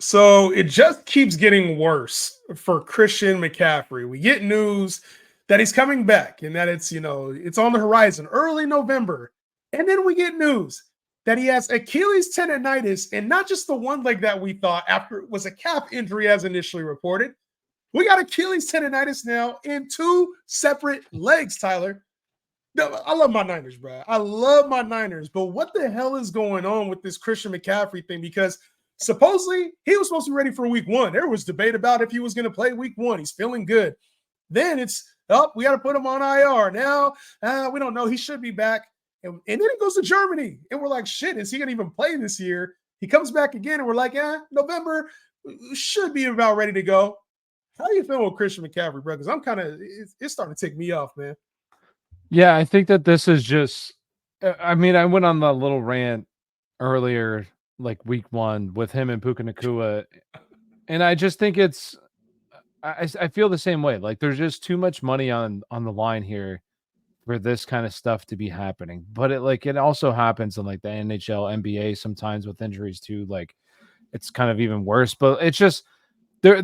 So it just keeps getting worse for Christian McCaffrey. We get news that he's coming back and that it's on the horizon early November. And then we get news that he has Achilles tendonitis, and not just the one leg that we thought after it was a calf injury as initially reported. We got Achilles tendonitis now in two separate legs, Tyler. No, I love my Niners, bro. I love my Niners. But what the hell is going on with this Christian McCaffrey thing? Because supposedly he was supposed to be ready for week one. There was debate about if he was going to play week one. He's feeling good. Then we got to put him on IR. Now, we don't know. He should be back. And then he goes to Germany. And we're like, shit, is he going to even play this year? He comes back again, and we're like, November should be about ready to go. How do you feel with Christian McCaffrey, bro? Because it's starting to tick me off, man. Yeah, I think that this is just. I mean, I went on the little rant earlier, like week one, with him and Puka Nacua, and I just think it's. I feel the same way. Like there's just too much money on the line here for this kind of stuff to be happening. But it also happens in like the NHL, NBA sometimes with injuries too. Like it's kind of even worse. But it's just there.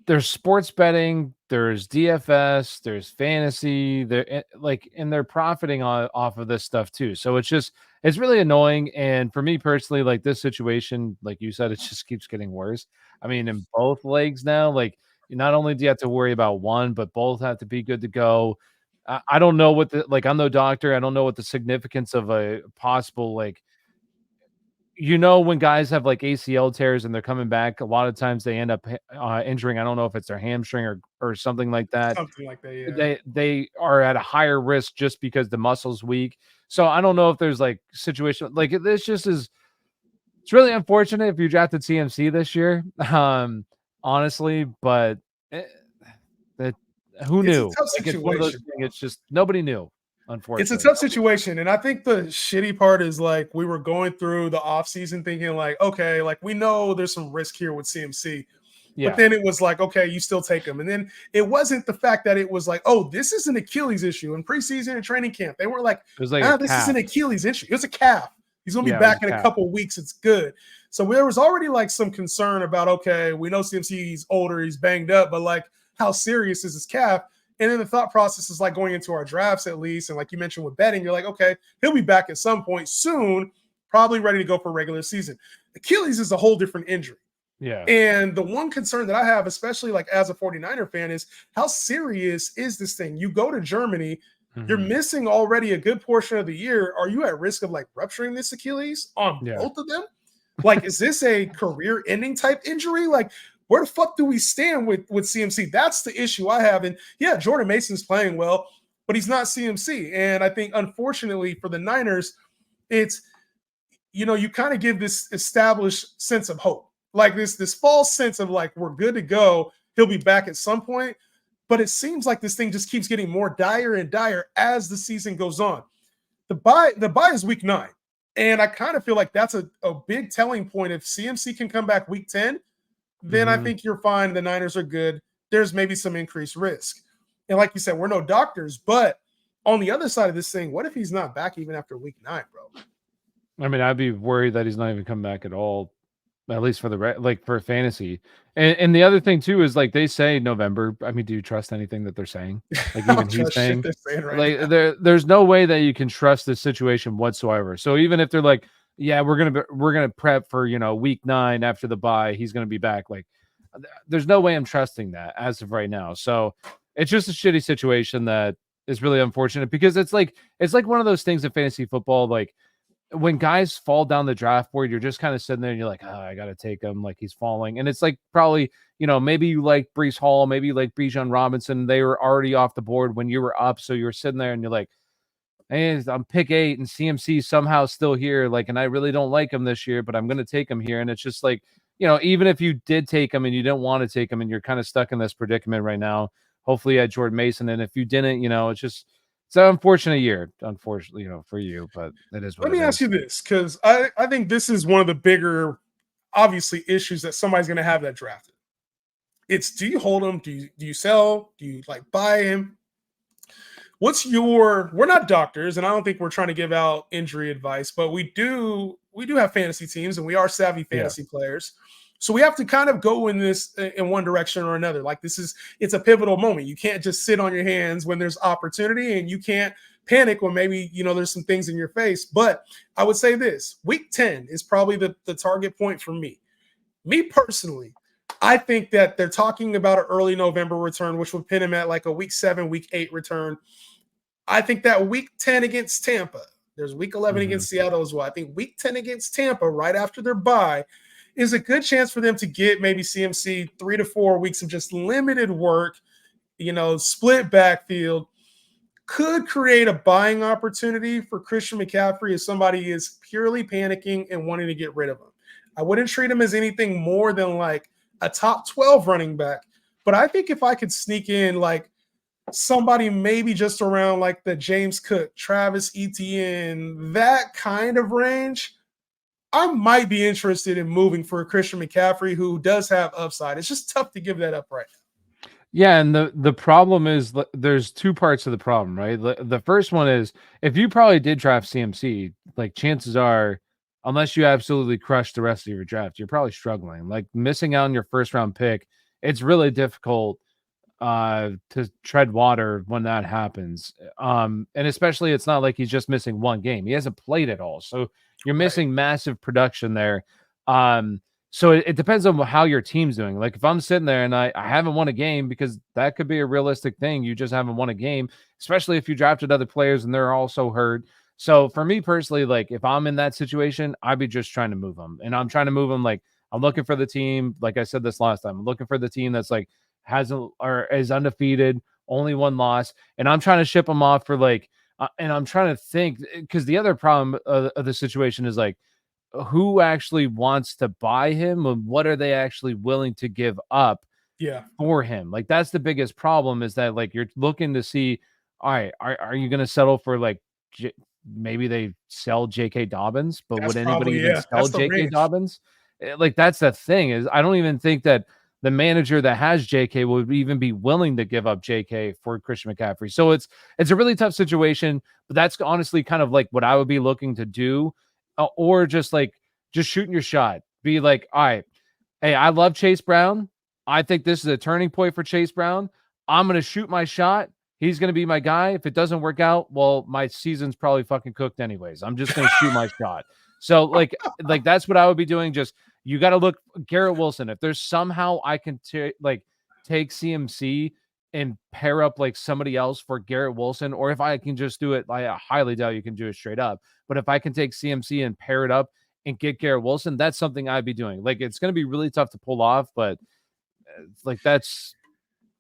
There's sports betting, there's DFS, there's fantasy, and they're profiting off of this stuff too. So it's really annoying. And for me personally, like this situation, like you said, it just keeps getting worse. I mean, in both legs now, like not only do you have to worry about one, but both have to be good to go. I don't know I'm no doctor. I don't know what the significance of a possible when guys have like ACL tears and they're coming back, a lot of times they end up injuring. I don't know if it's their hamstring or something like that. Something like that, yeah. They are at a higher risk just because the muscle's weak. So I don't know if there's like situation like this just is. It's really unfortunate if you drafted CMC this year, honestly. But who knew? It's a tough Like it's one of those situation. things. It's just nobody knew. Unfortunately, It's a tough situation. And I think the shitty part is like we were going through the offseason thinking like, okay, like we know there's some risk here with CMC. Yeah. But then it was like, okay, you still take him. And then it wasn't the fact that it was like, oh, this is an Achilles issue in preseason and training camp. They weren't like, this is an Achilles issue. It's a calf. He's going to be back in a couple weeks. It's good. So there was already like some concern about, okay, we know CMC, he's older, he's banged up, but like how serious is his calf? And then the thought process is like going into our drafts at least. And like you mentioned with betting, you're like, okay, he'll be back at some point soon, probably ready to go for regular season. Achilles is a whole different injury. Yeah. And the one concern that I have, especially like as a 49er fan, is how serious is this thing? You go to Germany, you're missing already a good portion of the year. Are you at risk of like rupturing this Achilles on both of them? Like, is this a career-ending type injury? Like, where the fuck do we stand with CMC? That's the issue I have. And yeah, Jordan Mason's playing well, but he's not CMC. And I think, unfortunately, for the Niners, it's, you kind of give this established sense of hope. Like this false sense of like, we're good to go. He'll be back at some point. But it seems like this thing just keeps getting more dire and dire as the season goes on. The bye is week 9. And I kind of feel like that's a big telling point. If CMC can come back week 10, then I think you're fine. The Niners are good. There's maybe some increased risk. And like you said, we're no doctors. But on the other side of this thing, what if he's not back even after week 9, bro? I mean, I'd be worried that he's not even coming back at all, at least for for fantasy. And the other thing too is like they say November. I mean, do you trust anything that they're saying? Like even he's saying, there's no way that you can trust this situation whatsoever. So even if they're like, yeah, we're gonna prep for week 9 after the bye, he's gonna be back. Like, there's no way I'm trusting that as of right now. So it's just a shitty situation that is really unfortunate because it's like one of those things in fantasy football, like. When guys fall down the draft board, you're just kind of sitting there and you're like, I got to take him. Like he's falling. And it's like probably, maybe you like Breece Hall, maybe you like Bijan Robinson. They were already off the board when you were up. So you're sitting there and you're like, hey, I'm pick 8 and CMC somehow still here. Like, and I really don't like him this year, but I'm going to take him here. And it's just like, even if you did take him and you didn't want to take him and you're kind of stuck in this predicament right now, hopefully you had Jordan Mason. And if you didn't, it's just, it's an unfortunate year, unfortunately, for you, but it is what Let me ask you this, because I think this is one of the bigger, obviously, issues that somebody's going to have that drafted. It's, do you hold him? Do you sell? Do you like buy him? We're not doctors, and I don't think we're trying to give out injury advice, but we do we do have fantasy teams and we are savvy fantasy players. So we have to kind of go in this in one direction or another. Like it's a pivotal moment. You can't just sit on your hands when there's opportunity, and you can't panic when maybe, there's some things in your face. But I would say this, week 10 is probably the target point for me. Me personally, I think that they're talking about an early November return, which would pin him at like a week 7, week 8 return. I think that week 10 against Tampa, there's week 11 against Seattle as well. I think week 10 against Tampa, right after their bye, is a good chance for them to get maybe CMC 3 to 4 weeks of just limited work, split backfield. Could create a buying opportunity for Christian McCaffrey if somebody is purely panicking and wanting to get rid of him. I wouldn't treat him as anything more than like a top 12 running back. But I think if I could sneak in like somebody maybe just around like the James Cook, Travis Etienne, that kind of range, I might be interested in moving for Christian McCaffrey, who does have upside. It's just tough to give that up right now. Yeah, and the problem is there's two parts of the problem, right? The first one is if you probably did draft CMC, like chances are, unless you absolutely crush the rest of your draft, you're probably struggling. Like missing out on your first round pick, it's really difficult to tread water when that happens. And especially it's not like he's just missing one game. He hasn't played at all. So you're missing massive production there. So it depends on how your team's doing. Like if I'm sitting there and I haven't won a game, because that could be a realistic thing. You just haven't won a game, especially if you drafted other players and they're also hurt. So for me personally, like if I'm in that situation, I'd be just trying to move them. And I'm trying to move them. Like I'm looking for the team. Like I said this last time, I'm looking for the team that's like hasn't or is undefeated, only one loss. And I'm trying to ship them off for like, and I'm trying to think, because the other problem of the situation is like, who actually wants to buy him and what are they actually willing to give up for him? Like that's the biggest problem, is that like you're looking to see, all right, are you going to settle for like maybe they sell J.K. Dobbins, but That's would anybody even sell that's J.K. Dobbins? Like that's the thing, is I don't even think that the manager that has J.K. would even be willing to give up J.K. for Christian McCaffrey. So it's a really tough situation, but that's honestly kind of like what I would be looking to do. Or just shooting your shot. Be like, all right, hey, I love Chase Brown. I think this is a turning point for Chase Brown. I'm going to shoot my shot. He's going to be my guy. If it doesn't work out, well, my season's probably fucking cooked anyways. I'm just going to shoot my shot. So like that's what I would be doing. Just, you got to look Garrett Wilson. If there's somehow I can take CMC and pair up like somebody else for Garrett Wilson, or if I can just do it, I highly doubt you can do it straight up. But if I can take CMC and pair it up and get Garrett Wilson, that's something I'd be doing. Like it's going to be really tough to pull off, but like that's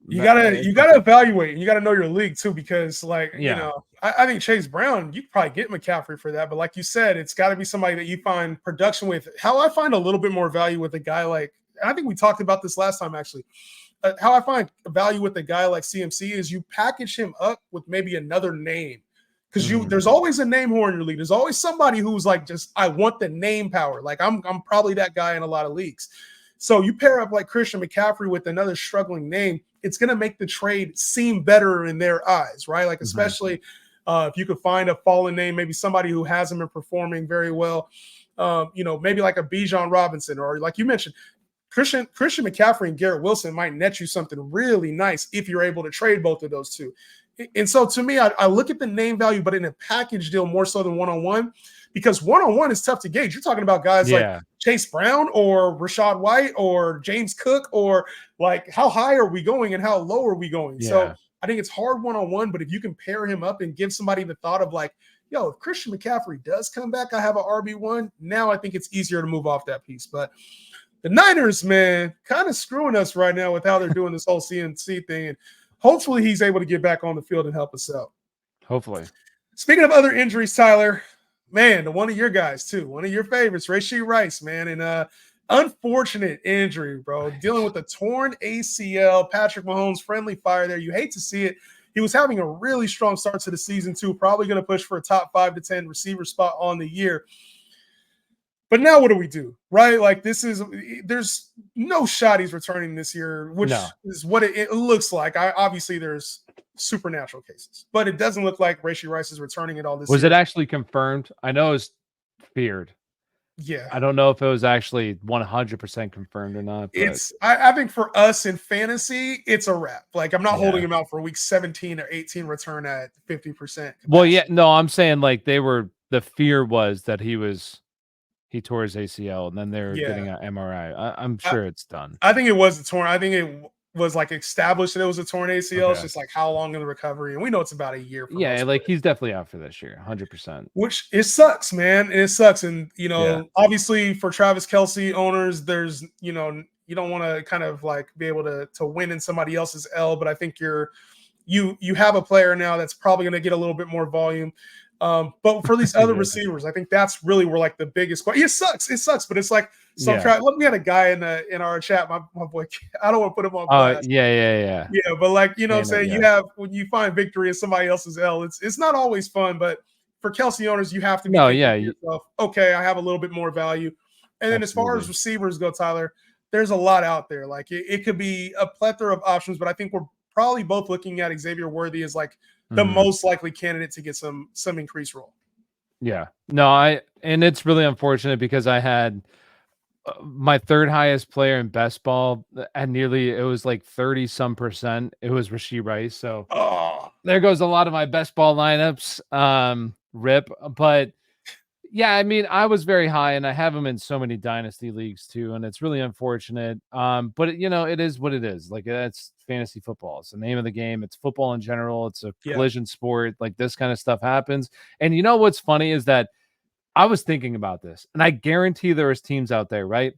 you gotta evaluate, and you gotta know your league too, because I think Chase Brown, you probably get McCaffrey for that, but like you said, it's got to be somebody that you find production with. How I find a little bit more value with a guy like, and I think we talked about this last time actually. How I find value with a guy like CMC is you package him up with maybe another name. Because there's always a name whore in your league. There's always somebody who's like, just, I want the name power. Like I'm probably that guy in a lot of leagues. So you pair up like Christian McCaffrey with another struggling name, it's going to make the trade seem better in their eyes, right? Like especially if you could find a fallen name, maybe somebody who hasn't been performing very well, maybe like a Bijan Robinson, or like you mentioned, Christian McCaffrey and Garrett Wilson might net you something really nice if you're able to trade both of those two. And so to me, I look at the name value, but in a package deal more so than one-on-one, because one-on-one is tough to gauge. You're talking about guys like Chase Brown or Rachaad White or James Cook, or like how high are we going and how low are we going? Yeah. So I think it's hard one-on-one, but if you can pair him up and give somebody the thought of like, yo, if Christian McCaffrey does come back, I have an RB1. Now I think it's easier to move off that piece. But the Niners, man, kind of screwing us right now with how they're doing this whole CMC thing. And hopefully he's able to get back on the field and help us out. Hopefully. Speaking of other injuries, Tyler, man, to one of your guys too, one of your favorites, Rashee Rice, man, and unfortunate injury, bro. Dealing with a torn ACL. Patrick Mahomes, friendly fire there. You hate to see it. He was having a really strong start to the season too, probably going to push for a top 5 to 10 receiver spot on the year. But now what do we do, right? Like there's no shot he's returning this year, which is what it looks like. Obviously there's supernatural cases, but it doesn't look like Rashee Rice is returning at all this year. Was it actually confirmed? I know it's feared. Yeah. I don't know if it was actually 100% confirmed or not, but I think for us in fantasy, it's a wrap. Like, I'm not holding yeah. him out for week 17 or 18 return at 50% Well, yeah, capacity. no, I'm saying like the fear was that he tore his ACL and then they're Yeah. getting an MRI. I'm I, sure it's done. I think it was a torn. I think it was like established that it was a torn ACL. It's Okay. just like how long in the recovery, and we know it's about a year for Yeah, most like players. he's definitely out for this year, 100%. Which it sucks, man. It sucks, and Yeah. obviously for Travis Kelsey owners, there's you don't want to kind of like be able to win in somebody else's L, but I think you have a player now that's probably going to get a little bit more volume. But for these other Yeah. receivers, I think that's really where like the biggest question. It sucks, but it's like some Yeah. Look, we had a guy in our chat, my boy. I don't want to put him on Oh, blast. yeah. Yeah, but like what I'm Dana, saying, yeah. you have when you find victory in somebody else's L, it's not always fun, but for Kelsey owners, you have to be No, thinking yeah, to yourself, okay, I have a little bit more value. And then as far as absolutely. receivers go, Tyler, there's a lot out there. Like it could be a plethora of options, but I think we're probably both looking at Xavier Worthy as like the Mhm. most likely candidate to get some increased role. Yeah. No, and it's really unfortunate because I had my third highest player in best ball at nearly it was like 30 some percent. It was Rashee Rice. So Oh, there goes a lot of my best ball lineups. Rip. But yeah, I mean, I was very high and I have him in so many dynasty leagues too, and it's really unfortunate. But it is what it is. Like that's fantasy football. It's the name of the game. It's football in general. It's a yeah. collision sport. Like this kind of stuff happens. And you know what's funny is that I was thinking about this, and I guarantee there is teams out there, right?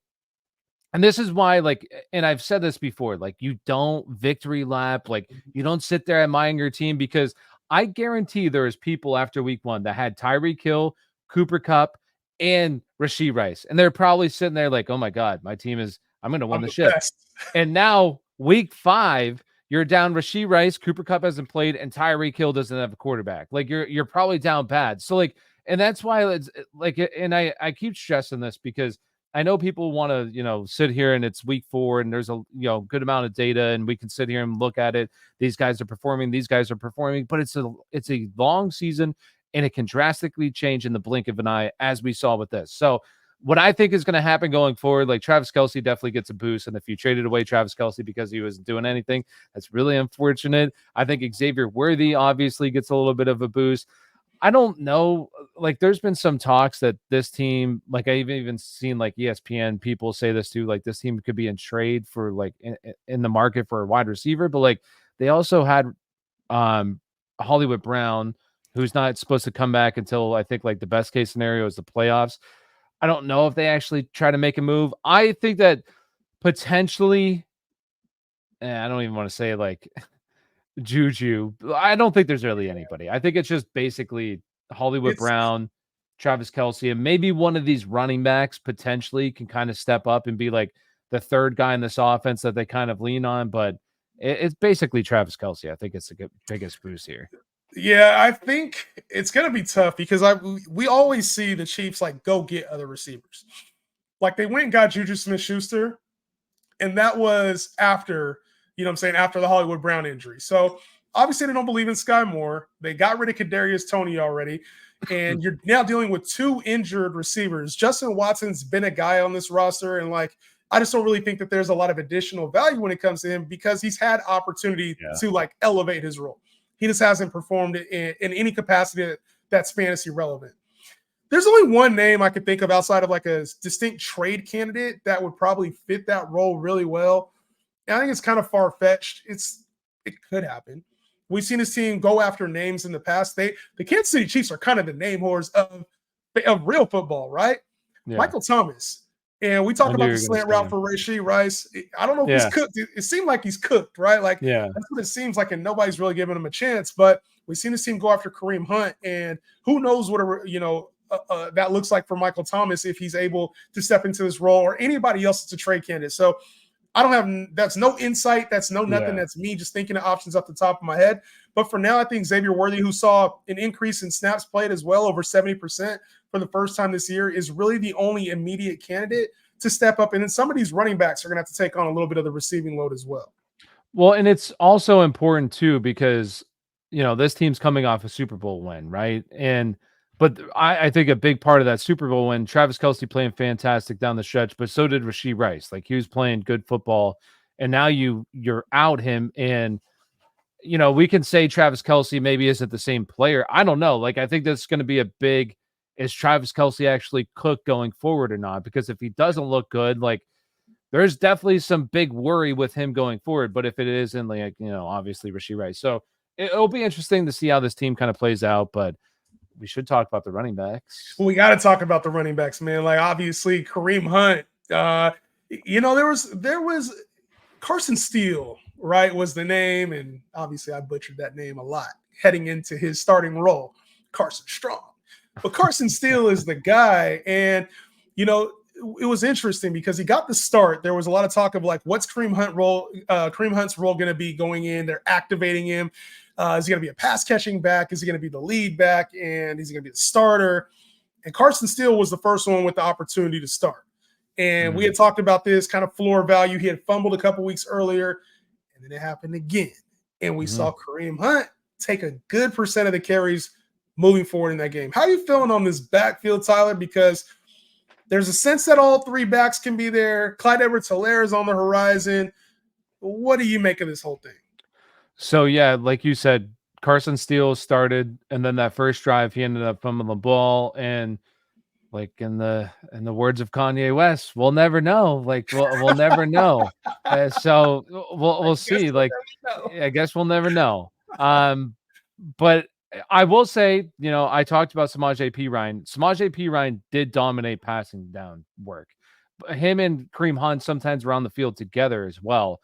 And this is why, like, and I've said this before, like, you don't victory lap, like, you don't sit there admiring your team because I guarantee there is people after week one that had Tyreek Hill, Cooper Cup, and Rashee Rice. And they're probably sitting there like, oh my God, my team is, I'm going to win I'm the the ship. best. And now, week 5, you're down Rashee Rice, Cooper Cup hasn't played, and Tyreek Hill doesn't have a quarterback. Like, you're probably down bad. So, like, and that's why it's like, and I keep stressing this because I know people want to, sit here and it's week 4 and there's a, good amount of data and we can sit here and look at it. These guys are performing, but it's a long season and it can drastically change in the blink of an eye as we saw with this. So what I think is going to happen going forward, like Travis Kelsey definitely gets a boost. And if you traded away Travis Kelsey because he wasn't doing anything, that's really unfortunate. I think Xavier Worthy obviously gets a little bit of a boost. I don't know. Like, there's been some talks that this team, like, I've even seen like ESPN people say this too. Like, this team could be in trade for like in the market for a wide receiver, but like they also had Hollywood Brown, who's not supposed to come back until I think like the best case scenario is the playoffs. I don't know if they actually try to make a move. I think that potentially, I don't even want to say like Juju. I don't think there's really anybody. I think it's just basically Hollywood It's Brown, Travis Kelsey, and maybe one of these running backs potentially can kind of step up and be like the third guy in this offense that they kind of lean on. But it's basically Travis Kelsey. I think it's the biggest boost here. Yeah, I think it's gonna be tough because we always see the Chiefs like go get other receivers. Like they went and got Juju Smith-Schuster, and that was after, after the Hollywood Brown injury. So obviously they don't believe in Sky Moore. They got rid of Kadarius Toney already, and you're now dealing with 2 injured receivers. Justin Watson's been a guy on this roster, and like I just don't really think that there's a lot of additional value when it comes to him because he's had opportunity Yeah. to like elevate his role. He just hasn't performed in any capacity that's fantasy relevant. There's only one name I could think of outside of like a distinct trade candidate that would probably fit that role really well. And I think it's kind of far-fetched. It could happen. We've seen this team go after names in the past. The Kansas City Chiefs are kind of the name whores of real football, right? Yeah. Michael Thomas. And we I talked knew about you the were going to slant say route him. for Rashee Rice. I don't know if he's Yeah. cooked. It seemed like he's cooked, right? Like Yeah. that's what it seems like, and nobody's really giving him a chance. But we've seen this team go after Kareem Hunt, and who knows what that looks like for Michael Thomas if he's able to step into this role, or anybody else that's a trade candidate. So I don't have that's no insight, that's no nothing. Yeah. That's me just thinking of options off the top of my head. But for now, I think Xavier Worthy, who saw an increase in snaps played as well, over 70% for the first time this year, is really the only immediate candidate to step up. And then some of these running backs are going to have to take on a little bit of the receiving load as well. Well, and it's also important too because this team's coming off a Super Bowl win, right? And But I think a big part of that Super Bowl win, Travis Kelce playing fantastic down the stretch, but so did Rashee Rice. Like he was playing good football, and now you're out him, and we can say Travis Kelce maybe isn't the same player. I don't know. Like I think that's going to be a big. Is Travis Kelce actually cooked going forward or not? Because if he doesn't look good, like there's definitely some big worry with him going forward. But if it isn't, like obviously Rashee Rice, so it'll be interesting to see how this team kind of plays out. But we should talk about the running backs. Well, we got to talk about the running backs, man. Like obviously Kareem Hunt. There was Carson Steele, right, was the name, and obviously I butchered that name a lot heading into his starting role, Carson Strong. But Carson Steele is the guy, and it was interesting because he got the start. There was a lot of talk of like, what's Kareem Hunt's role going to be going in? They're activating him. Is he going to be a pass catching back? Is he going to be the lead back? And is he going to be the starter? And Carson Steele was the first one with the opportunity to start. And we had talked about this kind of floor value. He had fumbled a couple weeks earlier, and then it happened again. And we saw Kareem Hunt take a good percent of the carries moving forward in that game. How are you feeling on this backfield, Tyler? Because there's a sense that all three backs can be there. Clyde Edwards-Helaire is on the horizon. What do you make of this whole thing? So, yeah, like you said, Carson Steele started, and then that first drive, he ended up fumbling the ball. And like in the words of Kanye West, we'll never know. Like we'll never know. So we'll see. Like I guess we'll never know. But I will say, I talked about Samaje Perine. Samaje Perine did dominate passing down work. Him and Kareem Hunt sometimes around the field together as well.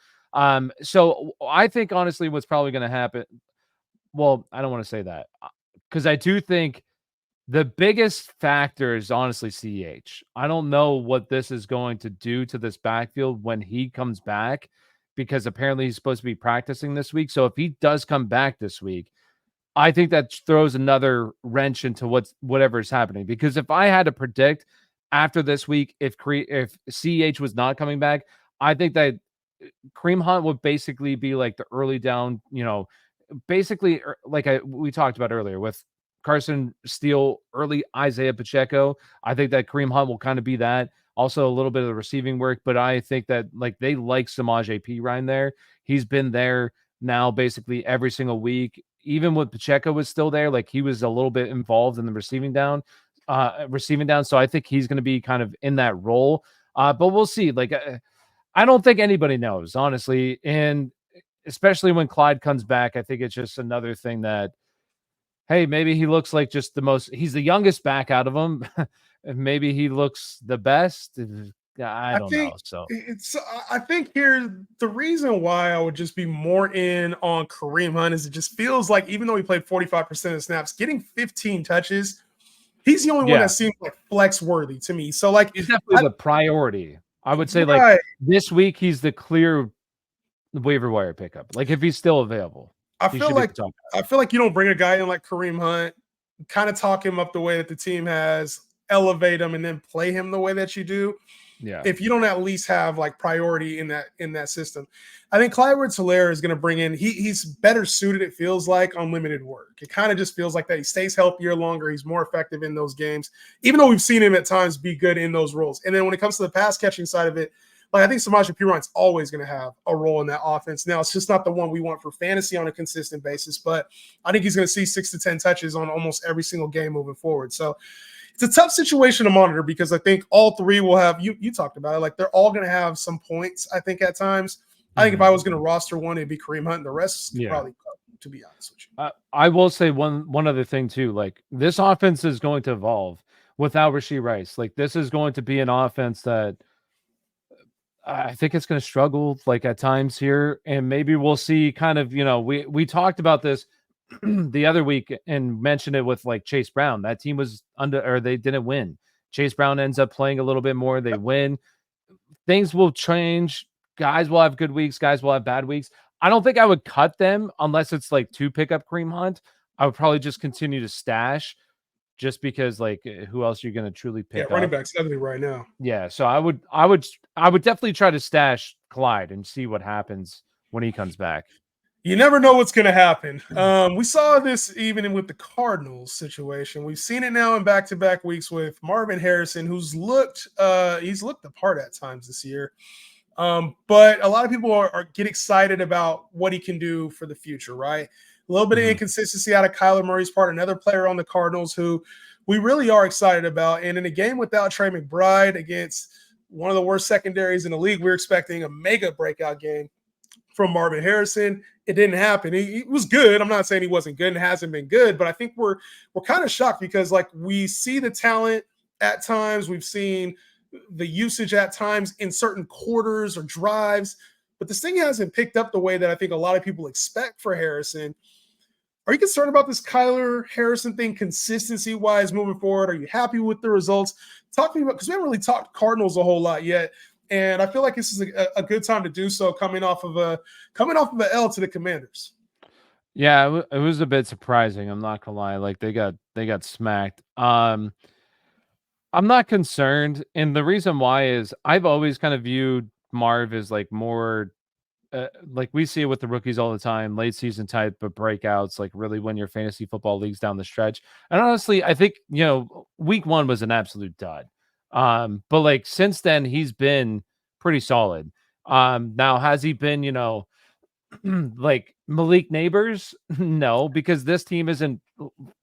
So I think honestly, what's probably going to happen. Well, I don't want to say that because I do think the biggest factor is honestly CH. I don't know what this is going to do to this backfield when he comes back, because apparently he's supposed to be practicing this week. So if he does come back this week, I think that throws another wrench into whatever is happening. Because if I had to predict after this week, if CH was not coming back, I think that Kareem Hunt would basically be like the early down, basically like we talked about earlier with Carson Steele, early Isaiah Pacheco. I think that Kareem Hunt will kind of be that. Also a little bit of the receiving work, but I think that like they like Samaje Perine there. He's been there now basically every single week. Even when Pacheco was still there, like he was a little bit involved in the receiving down. So I think he's going to be kind of in that role. But we'll see. Like I don't think anybody knows, honestly. And especially when Clyde comes back, I think it's just another thing that, hey, maybe he looks like just he's the youngest back out of them. Maybe he looks the best. I don't know. So I think here the reason why I would just be more in on Kareem Hunt is it just feels like even though he played 45% of snaps, getting 15 touches, he's the only one that seems like flex worthy to me. So like he's definitely the priority. I would say like this week he's the clear waiver wire pickup. Like if he's still available. I feel like you don't bring a guy in like Kareem Hunt, kind of talk him up the way that the team has, elevate him, and then play him the way that you do. Yeah. If you don't at least have like priority in that system, I think Clyde Edwards-Helaire is going to bring in. He's better suited. It feels like on limited work. It kind of just feels like that he stays healthier longer. He's more effective in those games, even though we've seen him at times be good in those roles. And then when it comes to the pass catching side of it, like I think Samaje Perine's always going to have a role in that offense. Now it's just not the one we want for fantasy on a consistent basis, but I think he's going to see 6 to 10 touches on almost every single game moving forward. So it's a tough situation to monitor because I think all three will have, you talked about it, like they're all going to have some points, I think, at times. I think if I was going to roster one, it'd be Kareem Hunt, and the rest probably cut, to be honest with you. I will say one other thing too. Like this offense is going to evolve without Rashee Rice. Like this is going to be an offense that I think it's going to struggle like at times here. And maybe we'll see kind of, we talked about this the other week and mentioned it with like Chase Brown. That team was they didn't win. Chase Brown ends up playing a little bit more. They win. Things will change. Guys will have good weeks. Guys will have bad weeks. I don't think I would cut them unless it's like to pick up Kareem Hunt. I would probably just continue to stash just because like who else are you going to truly pick up? Running back's heavily right now. Yeah. So I would definitely try to stash Clyde and see what happens when he comes back. You never know what's going to happen. We saw this even with the Cardinals situation. We've seen it now in back-to-back weeks with Marvin Harrison, who's he's looked the part at times this year. But a lot of people get excited about what he can do for the future, right? A little bit of inconsistency out of Kyler Murray's part, another player on the Cardinals who we really are excited about. And in a game without Trey McBride against one of the worst secondaries in the league, we're expecting a mega breakout game from Marvin Harrison. It didn't happen. He was good. I'm not saying he wasn't good and hasn't been good, but I think we're kind of shocked because like we see the talent at times. We've seen the usage at times in certain quarters or drives, but this thing hasn't picked up the way that I think a lot of people expect for Harrison. Are you concerned about this Kyler Harrison thing consistency wise moving forward? Are you happy with the results? Talk to me about, because we haven't really talked Cardinals a whole lot yet. And I feel like this is a good time to do so, coming off of a L to the Commanders. Yeah, it was a bit surprising. I'm not gonna lie. Like they got smacked. I'm not concerned, and the reason why is I've always kind of viewed Marv as like more like we see it with the rookies all the time, late season type of breakouts, like really win your fantasy football leagues down the stretch. And honestly, I think week 1 was an absolute dud. But like since then, he's been pretty solid. Now has he been, like Malik Neighbors? No, because this team isn't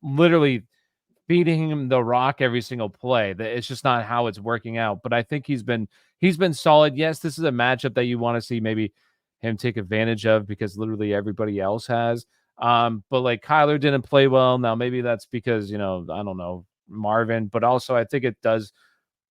literally feeding him the rock every single play. It's just not how it's working out. But I think he's been solid. Yes, this is a matchup that you want to see maybe him take advantage of because literally everybody else has. But like Kyler didn't play well. Now maybe that's because, I don't know, Marvin, but also I think it does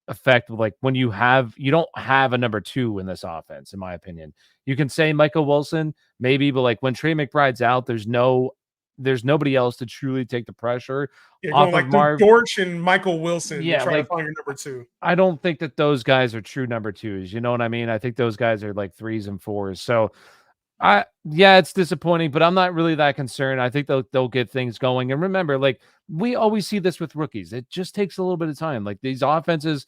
affect like when you don't have a number 2 in this offense, in my opinion. You can say Michael Wilson, maybe, but like when Trey McBride's out, there's nobody else to truly take the pressure off Going of like Marv. Dortch and Michael Wilson to Yeah, try to like find your number 2. I don't think that those guys are true number 2s. You know what I mean? I think those guys are like 3s and 4s. So it's disappointing, but I'm not really that concerned. I think they'll get things going. And remember, like we always see this with rookies. It just takes a little bit of time. Like these offenses,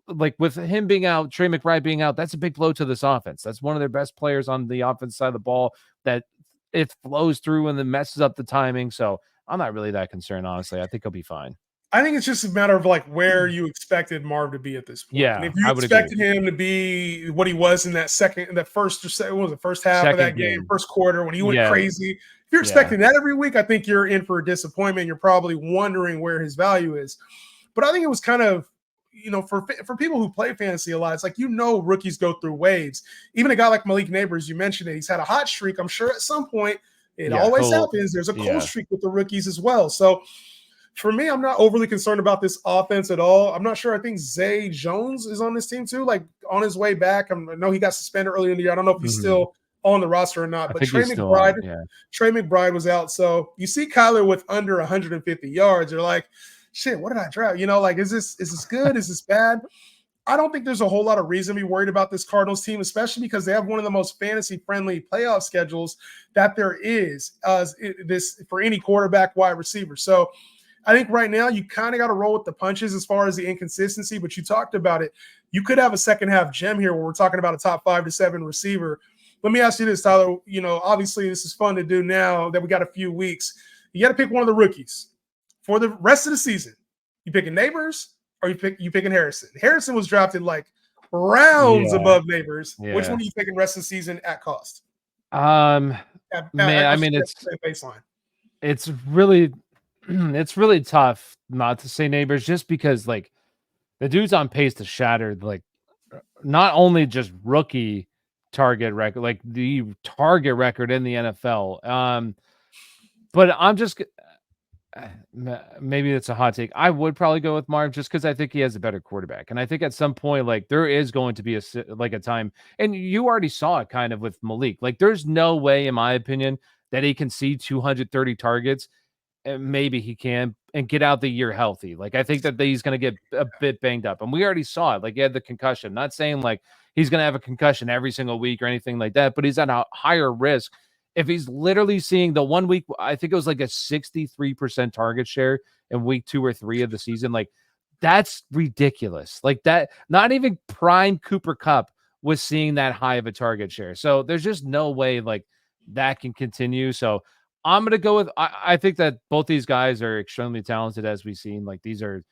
like with him being out, Trey McBride being out, that's a big blow to this offense. That's one of their best players on the offense side of the ball that it flows through and then messes up the timing. So I'm not really that concerned, honestly. I think he'll be fine. I think it's just a matter of like where you expected Marv to be at this point. And Yeah, if you I would agree. expected him to be what he was in that first half of that game, first quarter when he went crazy. If you're expecting that every week, I think you're in for a disappointment. You're probably wondering where his value is. But I think it was kind of, for people who play fantasy a lot, it's like, rookies go through waves. Even a guy like Malik Neighbors, you mentioned it, he's had a hot streak. I'm sure at some point it always happens. There's a cold streak with the rookies as well. So for me, I'm not overly concerned about this offense at all. I'm not sure. I think Zay Jones is on this team too, like on his way back. I know he got suspended earlier in the year. I don't know if he's still on the roster or not. But Trey McBride was out. So you see Kyler with under 150 yards. You're like, shit, what did I draft? Like, is this good? Is this bad? I don't think there's a whole lot of reason to be worried about this Cardinals team, especially because they have one of the most fantasy-friendly playoff schedules that there is this for any quarterback, wide receiver. So I think right now you kind of got to roll with the punches as far as the inconsistency, but you talked about it. You could have a second half gem here where we're talking about a top 5 to 7 receiver. Let me ask you this, Tyler. Obviously this is fun to do now that we got a few weeks. You got to pick one of the rookies for the rest of the season. You picking Neighbors or you picking Harrison? Harrison was drafted like rounds above Neighbors. Yeah. Which one are you picking rest of the season at cost? Man, I mean, it's baseline. It's really tough not to say Neighbors just because like the dude's on pace to shatter like not only just rookie target record, like the target record in the NFL. But I'm just maybe it's a hot take. I would probably go with Marv just because I think he has a better quarterback, and I think at some point like there is going to be a time, and you already saw it kind of with Malik. Like there's no way, in my opinion, that he can see 230 targets. Maybe he can and get out the year healthy. Like I think that he's going to get a bit banged up, and we already saw it. Like he had the concussion. Not saying like he's going to have a concussion every single week or anything like that, but he's at a higher risk if he's literally seeing the 1 week. I think it was like a 63% target share in week 2 or 3 of the season. Like that's ridiculous. Like that. Not even prime Cooper Kupp was seeing that high of a target share. So there's just no way like that can continue. So I'm going to go with, I think that both these guys are extremely talented, as we've seen. Like, these are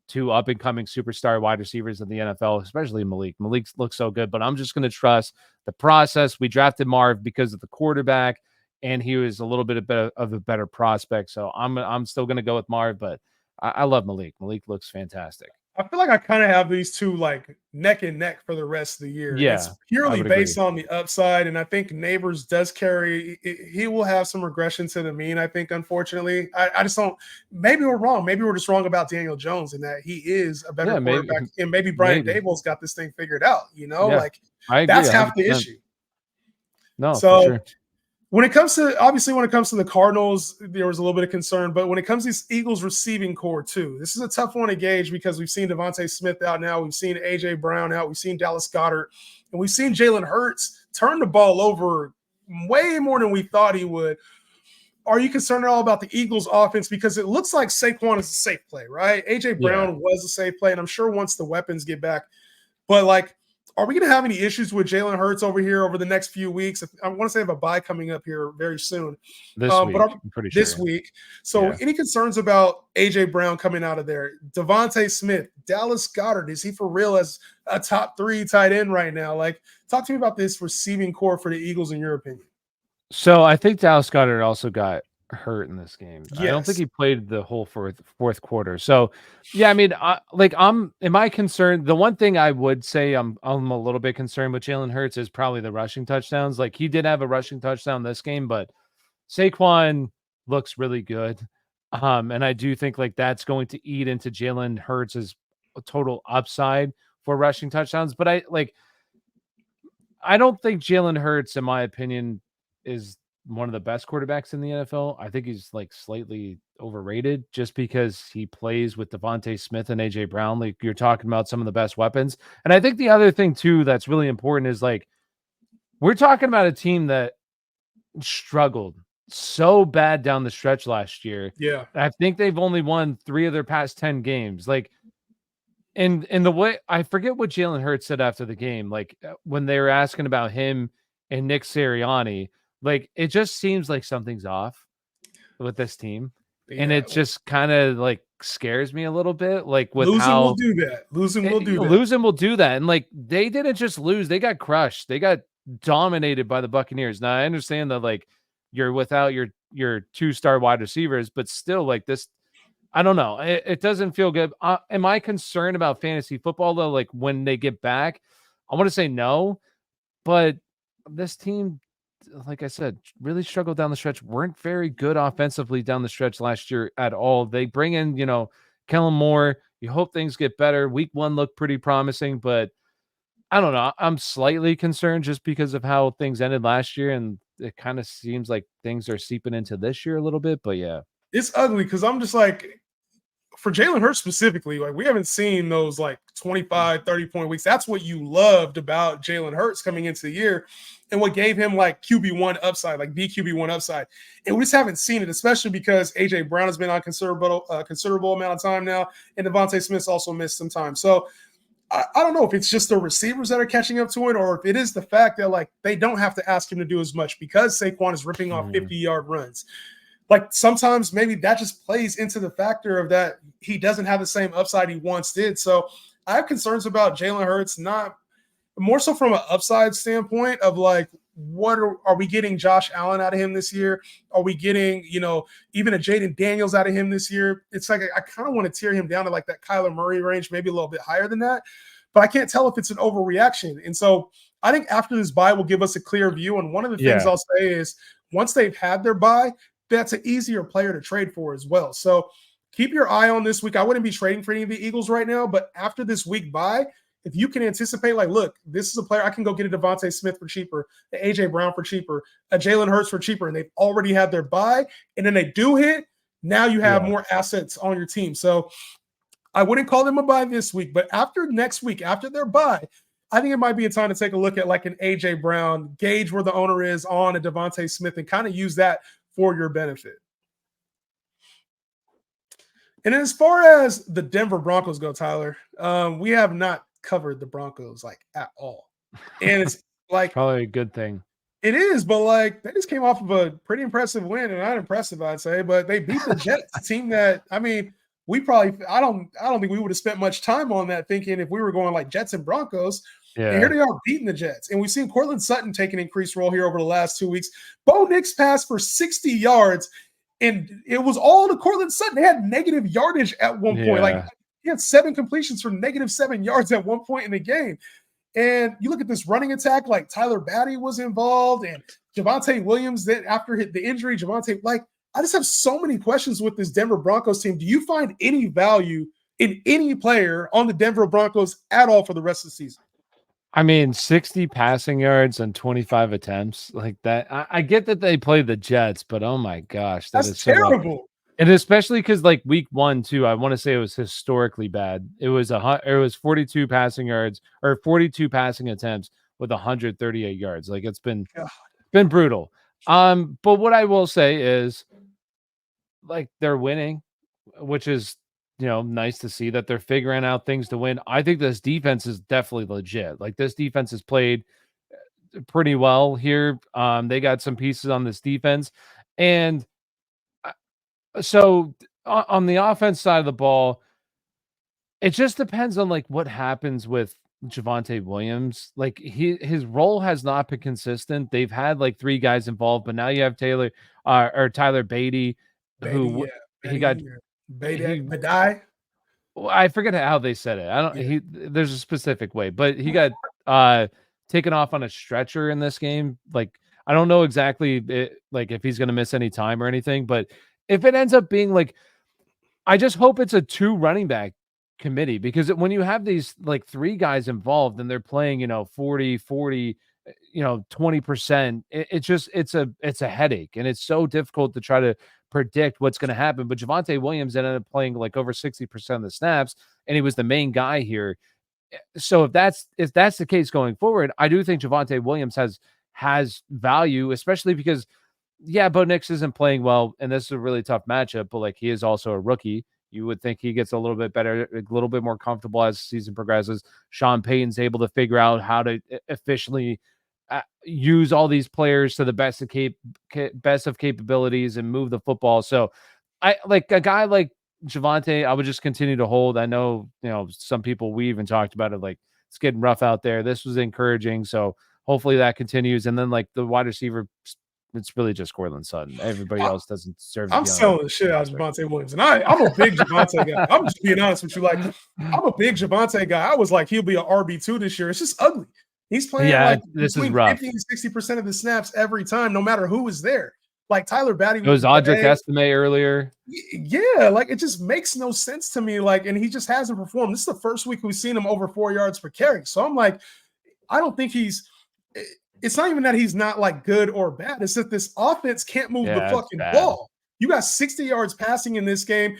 two up and coming superstar wide receivers in the NFL, especially Malik. Malik looks so good, but I'm just going to trust the process. We drafted Marv because of the quarterback, and he was a little bit of a better prospect. So I'm still going to go with Marv, but I love Malik. Malik looks fantastic. I feel like I kind of have these two like neck and neck for the rest of the year. Yeah, It's I purely would agree. based on the upside, and I think Neighbors does carry. He will have some regression to the mean. I think, unfortunately, I just don't. Maybe we're wrong. Maybe we're just wrong about Daniel Jones and that he is a better Yeah, maybe, quarterback, and maybe Brian maybe. Daboll's got this thing figured out. Yeah, Like I agree that's half the 100%. issue. No, for So sure. when it comes to the Cardinals, there was a little bit of concern, but when it comes to these Eagles receiving core too, this is a tough one to gauge because we've seen Devontae Smith out now, we've seen AJ Brown out, we've seen Dallas Goedert, and we've seen Jalen Hurts turn the ball over way more than we thought he would. Are you concerned at all about the Eagles offense? Because it looks like Saquon is a safe play, right? AJ Yeah. Brown was a safe play, and I'm sure once the weapons get back, but like, are we going to have any issues with Jalen Hurts over here over the next few weeks? I want to say I have a bye coming up here very soon. This week, I'm pretty sure. This week. So Yeah. any concerns about AJ Brown coming out of there? Devontae Smith, Dallas Goedert, is he for real as a top 3 tight end right now? Like, talk to me about this receiving core for the Eagles in your opinion. So I think Dallas Goedert also got hurt in this game. I don't think Yes. he played the whole fourth quarter. So yeah, I mean, am I concerned? The one thing I would say I'm a little bit concerned with Jalen Hurts is probably the rushing touchdowns. Like, he did have a rushing touchdown this game, but Saquon looks really good. And I do think like that's going to eat into Jalen Hurts' total upside for rushing touchdowns. But I don't think Jalen Hurts, in my opinion, is one of the best quarterbacks in the NFL. I think he's like slightly overrated just because he plays with Devontae Smith and AJ Brown. Like, you're talking about some of the best weapons. And I think the other thing too that's really important is, like, we're talking about a team that struggled so bad down the stretch last year. Yeah. I think they've only won 3 of their past 10 games. Like, and the way, I forget what Jalen Hurts said after the game, like, when they were asking about him and Nick Sirianni, like, it just seems like something's off with this team. And Yeah. it just kind of like scares me a little bit, like, with Losing will how do that. Losing will do that. losing will do that. And like, they didn't just lose, they got crushed. They got dominated by the Buccaneers. Now I understand that, like, you're without your 2-star wide receivers, but still, like, this, I don't know. It doesn't feel good. Am I concerned about fantasy football though? Like, when they get back, I want to say no, but this team, like I said, really struggled down the stretch. Weren't very good offensively down the stretch last year at all. They bring in, Kellen Moore. You hope things get better. Week 1 looked pretty promising, but I don't know. I'm slightly concerned just because of how things ended last year, and it kind of seems like things are seeping into this year a little bit. But yeah, It's ugly because I'm just like, for Jalen Hurts specifically, like, we haven't seen those like 25, 30-point weeks. That's what you loved about Jalen Hurts coming into the year and what gave him like QB1 upside, like BQB1 upside. And we just haven't seen it, especially because AJ Brown has been on considerable amount of time now, and Devontae Smith's also missed some time. So I don't know if it's just the receivers that are catching up to it, or if it is the fact that like they don't have to ask him to do as much because Saquon is ripping off 50-yard runs. Like, sometimes maybe that just plays into the factor of that he doesn't have the same upside he once did. So I have concerns about Jalen Hurts, not more so from an upside standpoint of like, what are we getting Josh Allen out of him this year? Are we getting, even a Jaden Daniels out of him this year? It's like, I kind of want to tear him down to like that Kyler Murray range, maybe a little bit higher than that, but I can't tell if it's an overreaction. And so I think after this bye will give us a clear view. And one of the things I'll say is, once they've had their bye, that's an easier player to trade for as well. So keep your eye on this week. I wouldn't be trading for any of the Eagles right now, but after this week bye, if you can anticipate, like, look, this is a player I can go get a Devontae Smith for cheaper, an AJ Brown for cheaper, a Jalen Hurts for cheaper, and they've already had their bye, and then they do hit, now you have more assets on your team. So I wouldn't call them a bye this week, but after next week, after their bye, I think it might be a time to take a look at like an AJ Brown, gauge where the owner is on a Devontae Smith, and kind of use that for your benefit. And as far as the Denver Broncos go, Tyler, we have not covered the Broncos like at all. And it's like, probably a good thing. It is, but like they just came off of a pretty impressive win, and not impressive, I'd say. But they beat the Jets, a team that we probably I don't think we would have spent much time on that thinking if we were going like Jets and Broncos. Yeah. And here they are beating the Jets. And we've seen Cortland Sutton take an increased role here over the last 2 weeks. Bo Nix passed for 60 yards, and it was all to Cortland Sutton. They had negative yardage at one point. Like he had 7 completions for -7 yards at one point in the game. And you look at this running attack, like Tyler Batty was involved, and Javonte Williams. Then after the injury, Javonte, like I just have so many questions with this Denver Broncos team. Do you find any value in any player on the Denver Broncos at all for the rest of the season? I mean, 60 passing yards and 25 attempts like that. I get that they play the Jets, but oh my gosh, that's terrible. So and especially because like week 1 too, I want to say it was historically bad. It was 42 passing yards or 42 passing attempts with 138 yards. Like it's been brutal. But what I will say is like they're winning, which is nice to see that they're figuring out things to win. I think this defense is definitely legit. Like this defense has played pretty well here. They got some pieces on this defense, and so on the offense side of the ball, it just depends on like what happens with Javonte Williams. Like his role has not been consistent. They've had like 3 guys involved, but now you have Tyler Beatty, who he got Badai. I forget how they said it. I don't. There's a specific way, but he got taken off on a stretcher in this game. Like I don't know exactly like if he's going to miss any time or anything, but if it ends up being like, I just hope it's a 2 running back committee, because when you have these like 3 guys involved and they're playing 40 20%, it's a headache, and it's so difficult to try to predict what's going to happen. But Javonte Williams ended up playing like over 60% of the snaps, and he was the main guy here. So if that's the case going forward, I do think Javonte Williams has value, especially because Bo Nix isn't playing well, and this is a really tough matchup, but like he is also a rookie. You would think he gets a little bit better, a little bit more comfortable as the season progresses. Sean Payton's able to figure out how to efficiently use all these players to the best of capabilities and move the football. So I like a guy like Javonte, I would just continue to hold. I know, some people, we even talked about it, like it's getting rough out there. This was encouraging. So hopefully that continues. And then like the wide receiver, it's really just Cortland Sutton. Everybody else doesn't serve. I'm selling the shit out of Javonte Williams. And I'm a big Javonte guy. I'm just being honest with you. Like, I'm a big Javonte guy. I was like, he'll be an RB2 this year. It's just ugly. He's playing like this is rough. 50 and 60% of the snaps every time, no matter who is there. Like Tyler Batty. It was Audric Estime earlier. Yeah, like it just makes no sense to me. Like, and he just hasn't performed. This is the first week we've seen him over 4 yards per carry. So I'm like, I don't think it's not even that he's not like good or bad. It's that this offense can't move the fucking ball. You got 60 yards passing in this game.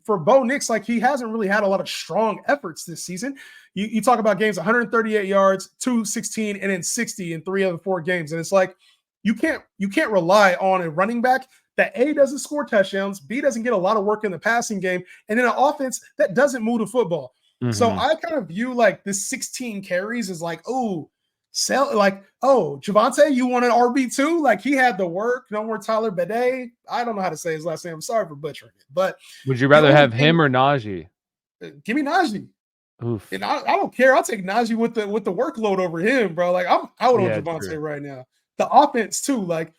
For Bo Nix, like he hasn't really had a lot of strong efforts this season. You talk about games 138 yards, 216, and then 60 in 3 of the 4 games. And it's like you can't rely on a running back that A, doesn't score touchdowns, B, doesn't get a lot of work in the passing game, and then an offense that doesn't move the football. Mm-hmm. So I kind of view like this 16 carries as like, Javonte, you want an RB2? Like he had the work. No more Tyler Beatty. I don't know how to say his last name. I'm sorry for butchering it. But would you rather have him or Najee? Give me Najee. Oof. And I don't care. I'll take Najee with the workload over him, bro. Like I'm out on Javonte right now. The offense too, like,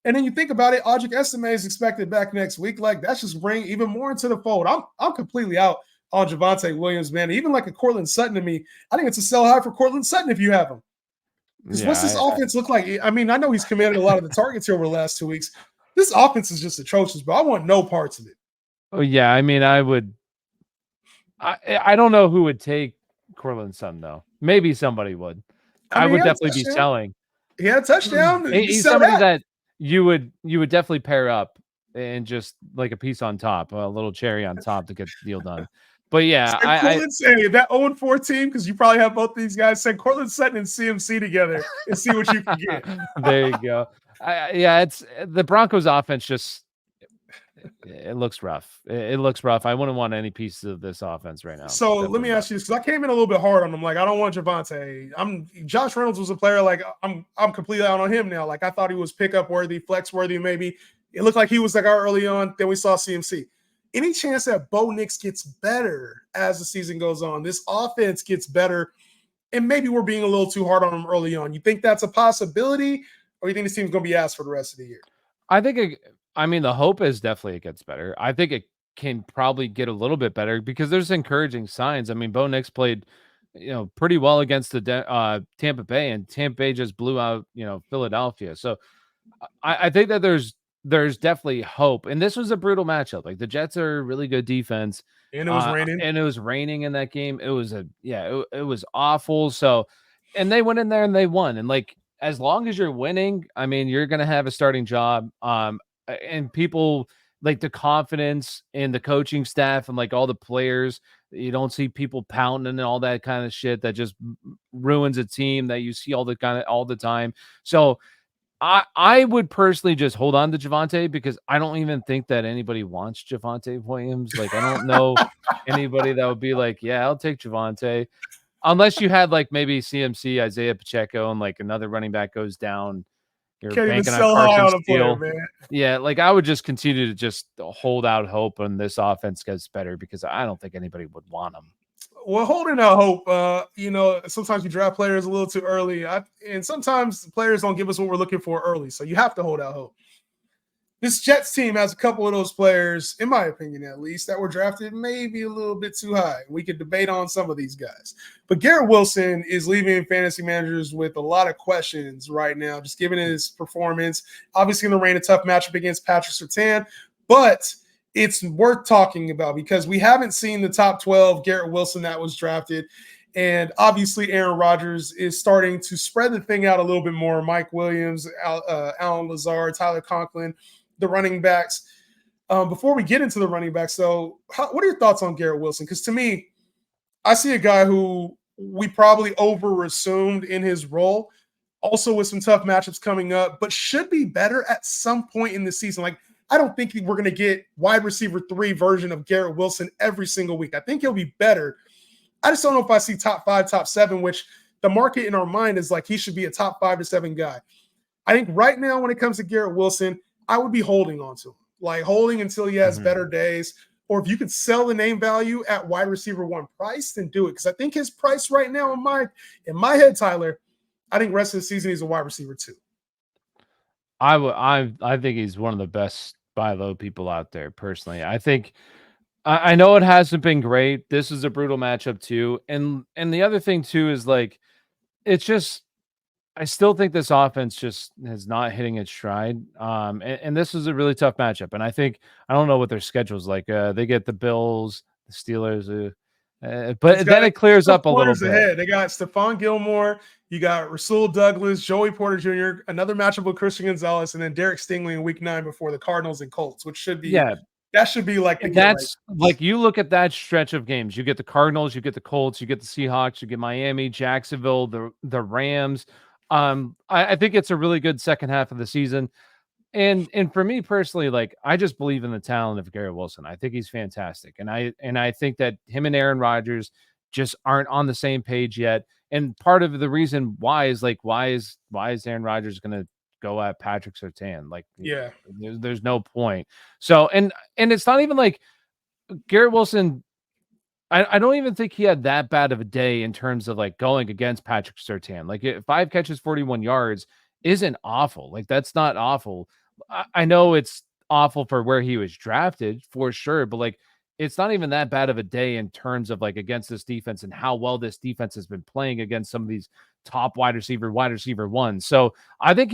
and then you think about it, Audric Estime is expected back next week. Like that's just bring even more into the fold. I'm completely out on Javonte Williams, man. Even like a Cortland Sutton to me, I think it's a sell high for Cortland Sutton if you have him. Because what's this offense look like? I mean, I know he's commanded a lot of the targets here over the last 2 weeks. This offense is just atrocious, but I want no parts of it. Oh yeah, I mean, I would. I don't know who would take Cortland Sutton though. Maybe somebody would. I would definitely be selling. He had a touchdown. He's somebody that you would definitely pair up and just like a piece on top, a little cherry on top to get the deal done. But yeah, that 0-4 team, because you probably have both these guys, send Cortland Sutton and CMC together and see what you can get. There you go. It's the Broncos offense. Just It looks rough. It looks rough. I wouldn't want any pieces of this offense right now. So let Definitely me ask you this, because I came in a little bit hard on him. Like, I don't want Javonte. Josh Reynolds was a player, like, I'm completely out on him now. Like, I thought he was pickup worthy, flex worthy, maybe. It looked like he was like our early on. Then we saw CMC. Any chance that Bo Nix gets better as the season goes on? This offense gets better, and maybe we're being a little too hard on him early on. You think that's a possibility, or you think this team's going to be asked for the rest of the year? I think the hope is definitely it gets better. I think it can probably get a little bit better because there's encouraging signs. I mean, Bo Nix played, pretty well against the Tampa Bay, and Tampa Bay just blew out, Philadelphia. So I think that there's definitely hope. And this was a brutal matchup. Like, the Jets are a really good defense. And it was raining. And it was raining in that game. It was it was awful. So, and they went in there and they won. And, like, as long as you're winning, I mean, you're gonna have a starting job. And people, like, the confidence in the coaching staff and, like, all the players. You don't see people pounding and all that kind of shit that just ruins a team that you see all the time. So I would personally just hold on to Javonte, because I don't even think that anybody wants Javonte Williams. Like, I don't know anybody that would be like, yeah, I'll take Javonte. Unless you had, like, maybe CMC, Isaiah Pacheco, and, like, another running back goes down. You're Can't even banking on sell high Carson on a player, Steele. man. Yeah, like, I would just continue to just hold out hope on this offense gets better, because I don't think anybody would want them. Well, holding out hope, sometimes you draft players a little too early. And sometimes players don't give us what we're looking for early. So you have to hold out hope. This Jets team has a couple of those players, in my opinion at least, that were drafted maybe a little bit too high. We could debate on some of these guys. But Garrett Wilson is leaving fantasy managers with a lot of questions right now, just given his performance. Obviously, going to reign a tough matchup against Patrick Surtain, but it's worth talking about because we haven't seen the top 12 Garrett Wilson that was drafted. And obviously, Aaron Rodgers is starting to spread the thing out a little bit more. Mike Williams, Alan Lazard, Tyler Conklin, the running backs. Before we get into the running backs, though, what are your thoughts on Garrett Wilson? Because to me, I see a guy who we probably over-assumed in his role, also with some tough matchups coming up, but should be better at some point in the season. Like, I don't think we're going to get wide receiver 3 version of Garrett Wilson every single week. I think he'll be better. I just don't know if I see top 5, top 7, which the market in our mind is like he should be a top 5 to 7 guy. I think right now when it comes to Garrett Wilson, I would be holding on to him, like holding until he has better days. Or if you could sell the name value at wide receiver 1 price, then do it. Because I think his price right now in my head, Tyler, I think rest of the season he's a wide receiver 2. I think he's one of the best buy low people out there, personally. I think I know it hasn't been great. This is a brutal matchup too. And the other thing too is, like, it's just, I still think this offense just is not hitting its stride. And this is a really tough matchup. And I think, I don't know what their schedule's like. They get the Bills, the Steelers, but then it clears up a little bit. Ahead. They got Stephon Gilmore, you got Rasul Douglas, Joey Porter Jr., another matchup with Christian Gonzalez, and then Derek Stingley in week 9 before the Cardinals and Colts, which should be that should be like that's like, you look at that stretch of games. You get the Cardinals, you get the Colts, you get the Seahawks, you get Miami, Jacksonville, the Rams. I think it's a really good second half of the season. And for me personally, like, I just believe in the talent of Garrett Wilson. I think he's fantastic. And I think that him and Aaron Rodgers just aren't on the same page yet. And part of the reason why is, like, why is Aaron Rodgers going to go at Patrick Surtain? Like, there's no point. So, and it's not even like Garrett Wilson, I don't even think he had that bad of a day in terms of, like, going against Patrick Surtain. Like, 5 catches, 41 yards isn't awful. Like, that's not awful. I know it's awful for where he was drafted, for sure, but, like, it's not even that bad of a day in terms of, like, against this defense and how well this defense has been playing against some of these top wide receiver 1s. So I think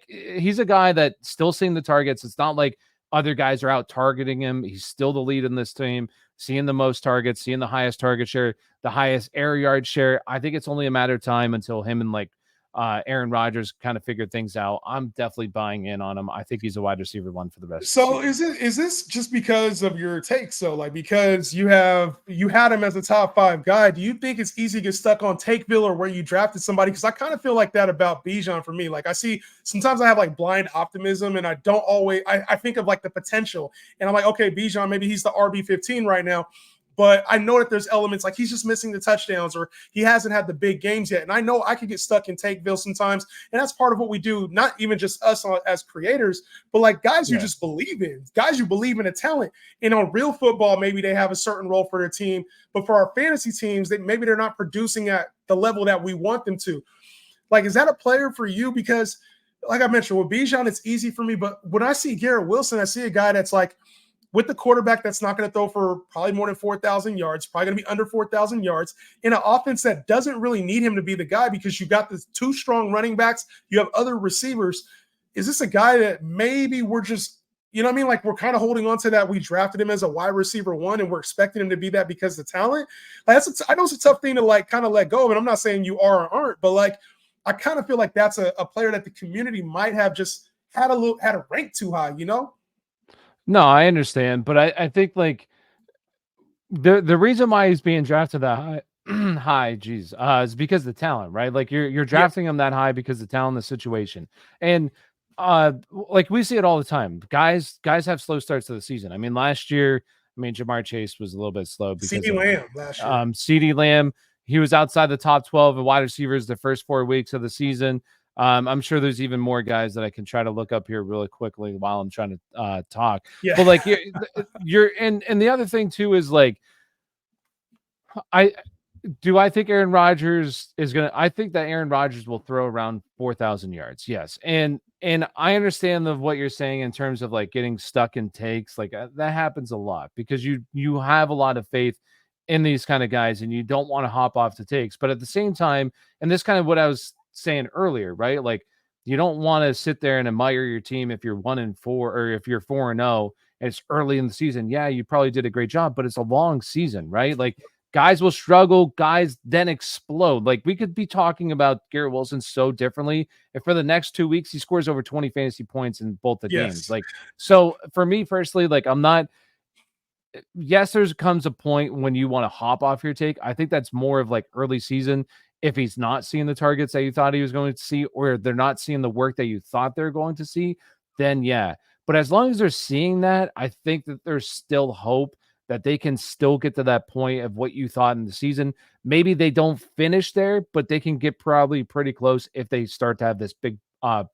he's a guy that's still seeing the targets. It's not like other guys are out targeting him. He's still the lead in this team, seeing the most targets, seeing the highest target share, the highest air yard share. I think it's only a matter of time until him and, like, Aaron Rodgers kind of figured things out. I'm definitely buying in on him. I think he's a wide receiver one for the rest of the So season. is this just because of your take? So like because you had him as a top 5 guy, do you think it's easy to get stuck on Takeville or where you drafted somebody? Because I kind of feel like that about Bijan for me. Like I see sometimes I have like blind optimism and I don't always I think of like the potential and I'm like, okay, Bijan, maybe he's the RB15 right now. But I know that there's elements like he's just missing the touchdowns or he hasn't had the big games yet. And I know I could get stuck in Takeville sometimes. And that's part of what we do, not even just us as creators, but like guys you just believe in, guys you believe in a talent. And on real football, maybe they have a certain role for their team. But for our fantasy teams, maybe they're not producing at the level that we want them to. Like, is that a player for you? Because like I mentioned, with Bijan, it's easy for me. But when I see Garrett Wilson, I see a guy that's like, with the quarterback that's not going to throw for probably more than 4,000 yards, probably going to be under 4,000 yards, in an offense that doesn't really need him to be the guy because you got the 2 strong running backs, you have other receivers. Is this a guy that maybe we're just, you know what I mean? Like we're kind of holding on to that. We drafted him as a wide receiver 1 and we're expecting him to be that because of the talent. Like I know it's a tough thing to like kind of let go of, and I'm not saying you are or aren't, but like I kind of feel like that's a player that the community might have just had a rank too high, you know? No, I understand, but I think like the reason why he's being drafted that high, is because of the talent, right? Like you're Yeah. drafting him that high because of the talent, the situation, and like we see it all the time. Guys have slow starts to the season. I mean, last year, I mean, Jamar Chase was a little bit slow because CeeDee of Lamb last year. CeeDee Lamb. He was outside the top 12 of wide receivers the first 4 weeks of the season. I'm sure there's even more guys that I can try to look up here really quickly while I'm trying to talk. Yeah. But like you're and the other thing too is like I I think Aaron Rodgers is gonna. I think that Aaron Rodgers will throw around 4,000 yards. Yes, and I understand what you're saying in terms of like getting stuck in takes. Like that happens a lot because you have a lot of faith in these kind of guys and you don't want to hop off the takes. But at the same time, and this kind of what I was saying earlier, right? Like you don't want to sit there and admire your team if you're 1-4 or if you're 4-0 and it's early in the season. Yeah, you probably did a great job, but it's a long season, right? Like guys will struggle, guys then explode. Like we could be talking about Garrett Wilson so differently if for the next 2 weeks he scores over 20 fantasy points in both the games. Yes. Like, so for me personally, like I'm not, yes, there comes a point when you want to hop off your take. I think that's more of like early season. If he's not seeing the targets that you thought he was going to see, or they're not seeing the work that you thought they're going to see, then yeah. But as long as they're seeing that, I think that there's still hope that they can still get to that point of what you thought in the season. Maybe they don't finish there, but they can get probably pretty close if they start to have this big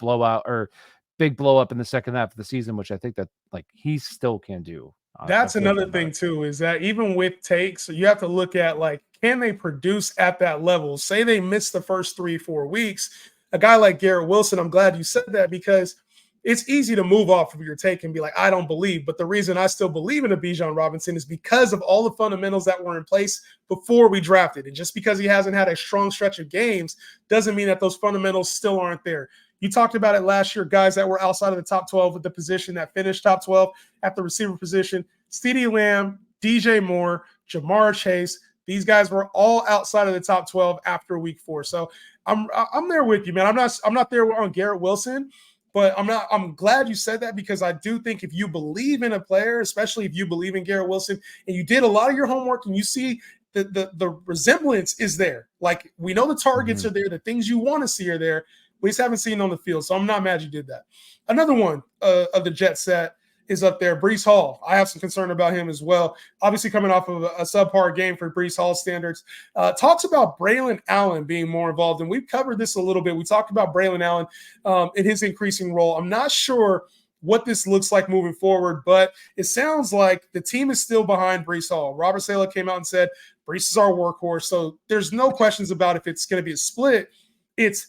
blowout or big blow up in the second half of the season, which I think that like he still can do. I That's feel good another about thing it. too, is that even with takes, you have to look at like, can they produce at that level? Say they miss the first 3-4 weeks. A guy like Garrett Wilson, I'm glad you said that because it's easy to move off of your take and be like, I don't believe. But the reason I still believe in a Bijan Robinson is because of all the fundamentals that were in place before we drafted. And just because he hasn't had a strong stretch of games doesn't mean that those fundamentals still aren't there. You talked about it last year, guys that were outside of the top 12 with the position that finished top 12 at the receiver position. CeeDee Lamb, DJ Moore, Jamar Chase. These guys were all outside of the top 12 after week 4. So I'm there with you, man. I'm not there on Garrett Wilson, but I'm glad you said that because I do think if you believe in a player, especially if you believe in Garrett Wilson, and you did a lot of your homework and you see the resemblance is there. Like we know the targets are there, the things you want to see are there. We just haven't seen it on the field. So I'm not mad you did that. Another one of the jet set is up there. Breece Hall. I have some concern about him as well. Obviously coming off of a subpar game for Breece Hall standards. Talks about Braylon Allen being more involved. And we've covered this a little bit. We talked about Braylon Allen in his increasing role. I'm not sure what this looks like moving forward, but it sounds like the team is still behind Breece Hall. Robert Saleh came out and said, Breece is our workhorse. So there's no questions about if it's going to be a split. It's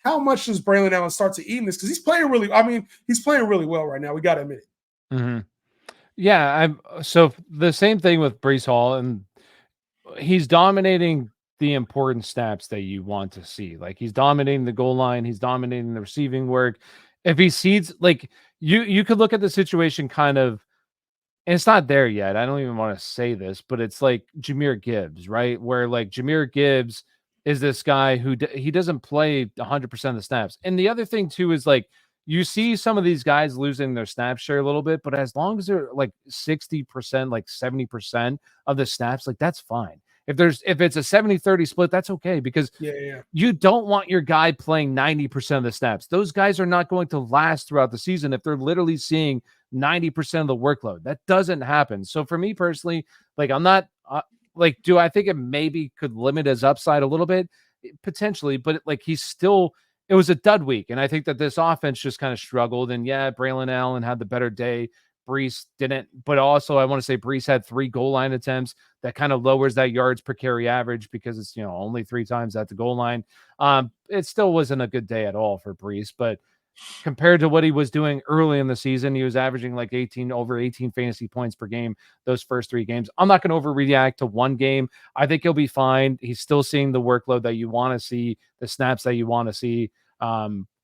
how much does Braylon Allen start to eat in this? Because he's playing really well right now. We got to admit it. Mm-hmm. Yeah, so the same thing with Breece Hall, and he's dominating the important snaps that you want to see. Like he's dominating the goal line, he's dominating the receiving work. If he sees, like you could look at the situation kind of, and it's not there yet. I don't even want to say this, but it's like Jahmyr Gibbs, right? Where like Jahmyr Gibbs is this guy who he doesn't play 100% of the snaps. And the other thing too is like you see some of these guys losing their snap share a little bit, but as long as they're like 60%, like 70% of the snaps, like that's fine. If it's a 70-30 split, that's okay because Yeah. you don't want your guy playing 90% of the snaps. Those guys are not going to last throughout the season if they're literally seeing 90% of the workload. That doesn't happen. So for me personally, like I'm not like, do I think it maybe could limit his upside a little bit? Potentially, but like he's still, it was a dud week. And I think that this offense just kind of struggled. And yeah, Braylon Allen had the better day. Brees didn't, but also I want to say Brees had 3 goal line attempts. That kind of lowers that yards per carry average because it's, only 3 times at the goal line. It still wasn't a good day at all for Brees, but compared to what he was doing early in the season, he was averaging like over 18 fantasy points per game those first 3 games. I'm not going to overreact to one game. I think he'll be fine. He's still seeing the workload that you want to see, the snaps that you want to see.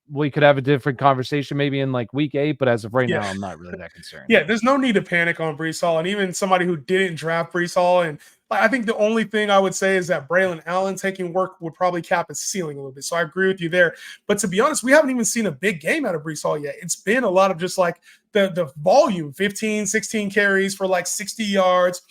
We could have a different conversation maybe in like week 8, but as of right now, I'm not really that concerned. Yeah, there's no need to panic on Brees Hall. And even somebody who didn't draft Brees Hall, and I think the only thing I would say is that Braylon Allen taking work would probably cap his ceiling a little bit. So I agree with you there. But to be honest, we haven't even seen a big game out of Brees Hall yet. It's been a lot of just like the volume, 15, 16 carries for like 60 yards.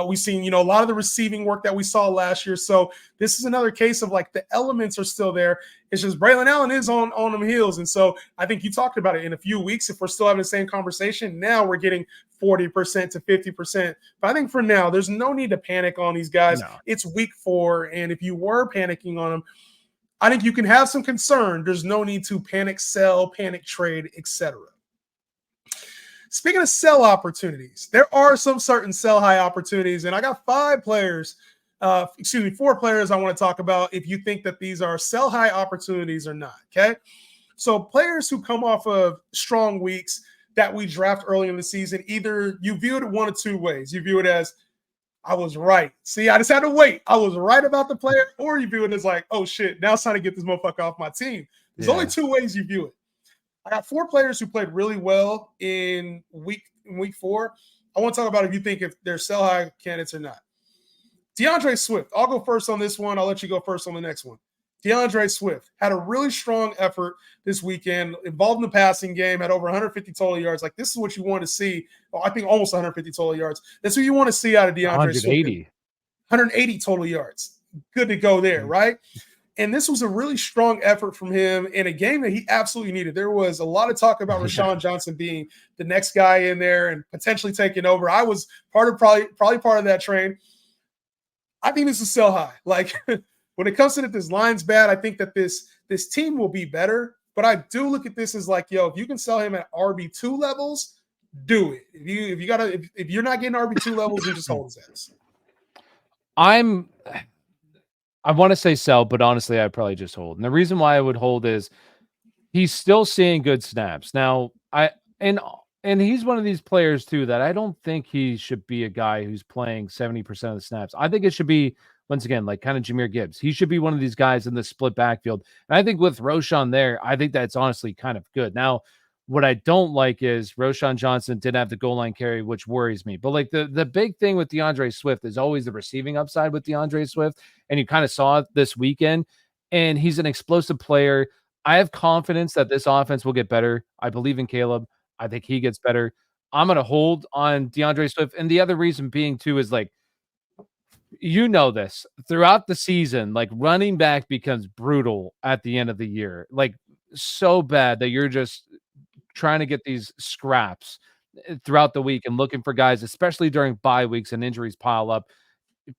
We've seen, a lot of the receiving work that we saw last year. So this is another case of like the elements are still there. It's just Braylon Allen is on them heels. And so I think you talked about it in a few weeks. If we're still having the same conversation, now we're getting 40% to 50%. But I think for now, there's no need to panic on these guys. No. It's week 4. And if you were panicking on them, I think you can have some concern. There's no need to panic sell, panic trade, etc. Speaking of sell opportunities, there are some certain sell high opportunities, and I got 4 players I want to talk about if you think that these are sell high opportunities or not, okay? So players who come off of strong weeks that we draft early in the season, either you view it one of 2 ways. You view it as, I was right. See, I just had to wait. I was right about the player, or you view it as like, oh shit, now it's time to get this motherfucker off my team. There's only 2 ways you view it. I got 4 players who played really well in week 4. I want to talk about if you think if they're sell high candidates or not. DeAndre Swift. I'll go first on this one. I'll let you go first on the next one. DeAndre Swift had a really strong effort this weekend, involved in the passing game, had over 150 total yards. Like, this is what you want to see. I think almost 150 total yards. That's what you want to see out of DeAndre Swift. 180 total yards. Good to go there, right? And this was a really strong effort from him in a game that he absolutely needed. There was a lot of talk about Rashawn Johnson being the next guy in there and potentially taking over. I was probably part of that train. I think this is sell high. Like, when it comes to that this line's bad, I think that this team will be better. But I do look at this as like, if you can sell him at RB2 levels, do it. If you're not getting RB2 levels, you just hold his ass. I want to say sell, but honestly, I'd probably just hold. And the reason why I would hold is he's still seeing good snaps. Now, and he's one of these players too that I don't think he should be a guy who's playing 70% of the snaps. I think it should be, once again, like kind of Jahmyr Gibbs. He should be one of these guys in the split backfield. And I think with Roschon there, I think that's honestly kind of good. Now, what I don't like is Roschon Johnson didn't have the goal line carry, which worries me. But like the big thing with DeAndre Swift is always the receiving upside with DeAndre Swift. And you kind of saw it this weekend. And he's an explosive player. I have confidence that this offense will get better. I believe in Caleb. I think he gets better. I'm going to hold on DeAndre Swift. And the other reason being too is like, this throughout the season, like running back becomes brutal at the end of the year, like so bad that you're just trying to get these scraps throughout the week and looking for guys, especially during bye weeks and injuries pile up,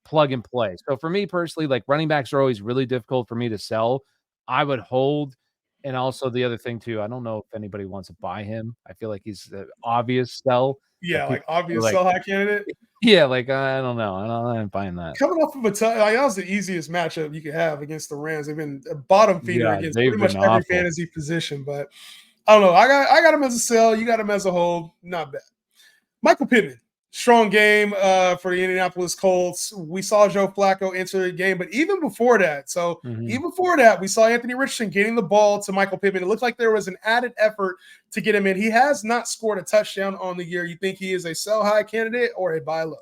plug and play. So for me personally, like running backs are always really difficult for me to sell. I would hold. And also the other thing too, I don't know if anybody wants to buy him. I feel like he's the obvious sell. Yeah, like obvious sell high candidate. Yeah, like I don't know. I'm buying that. Coming off of that was the easiest matchup you could have against the Rams. They've been a bottom feeder against pretty much every fantasy position. But I don't know. I got him as a sell. You got him as a hold. Not bad. Michael Pittman. Strong game for the Indianapolis Colts. We saw Joe Flacco enter the game, but even before that, we saw Anthony Richardson getting the ball to Michael Pittman. It looked like there was an added effort to get him in. He has not scored a touchdown on the year. You think he is a sell high candidate or a buy low?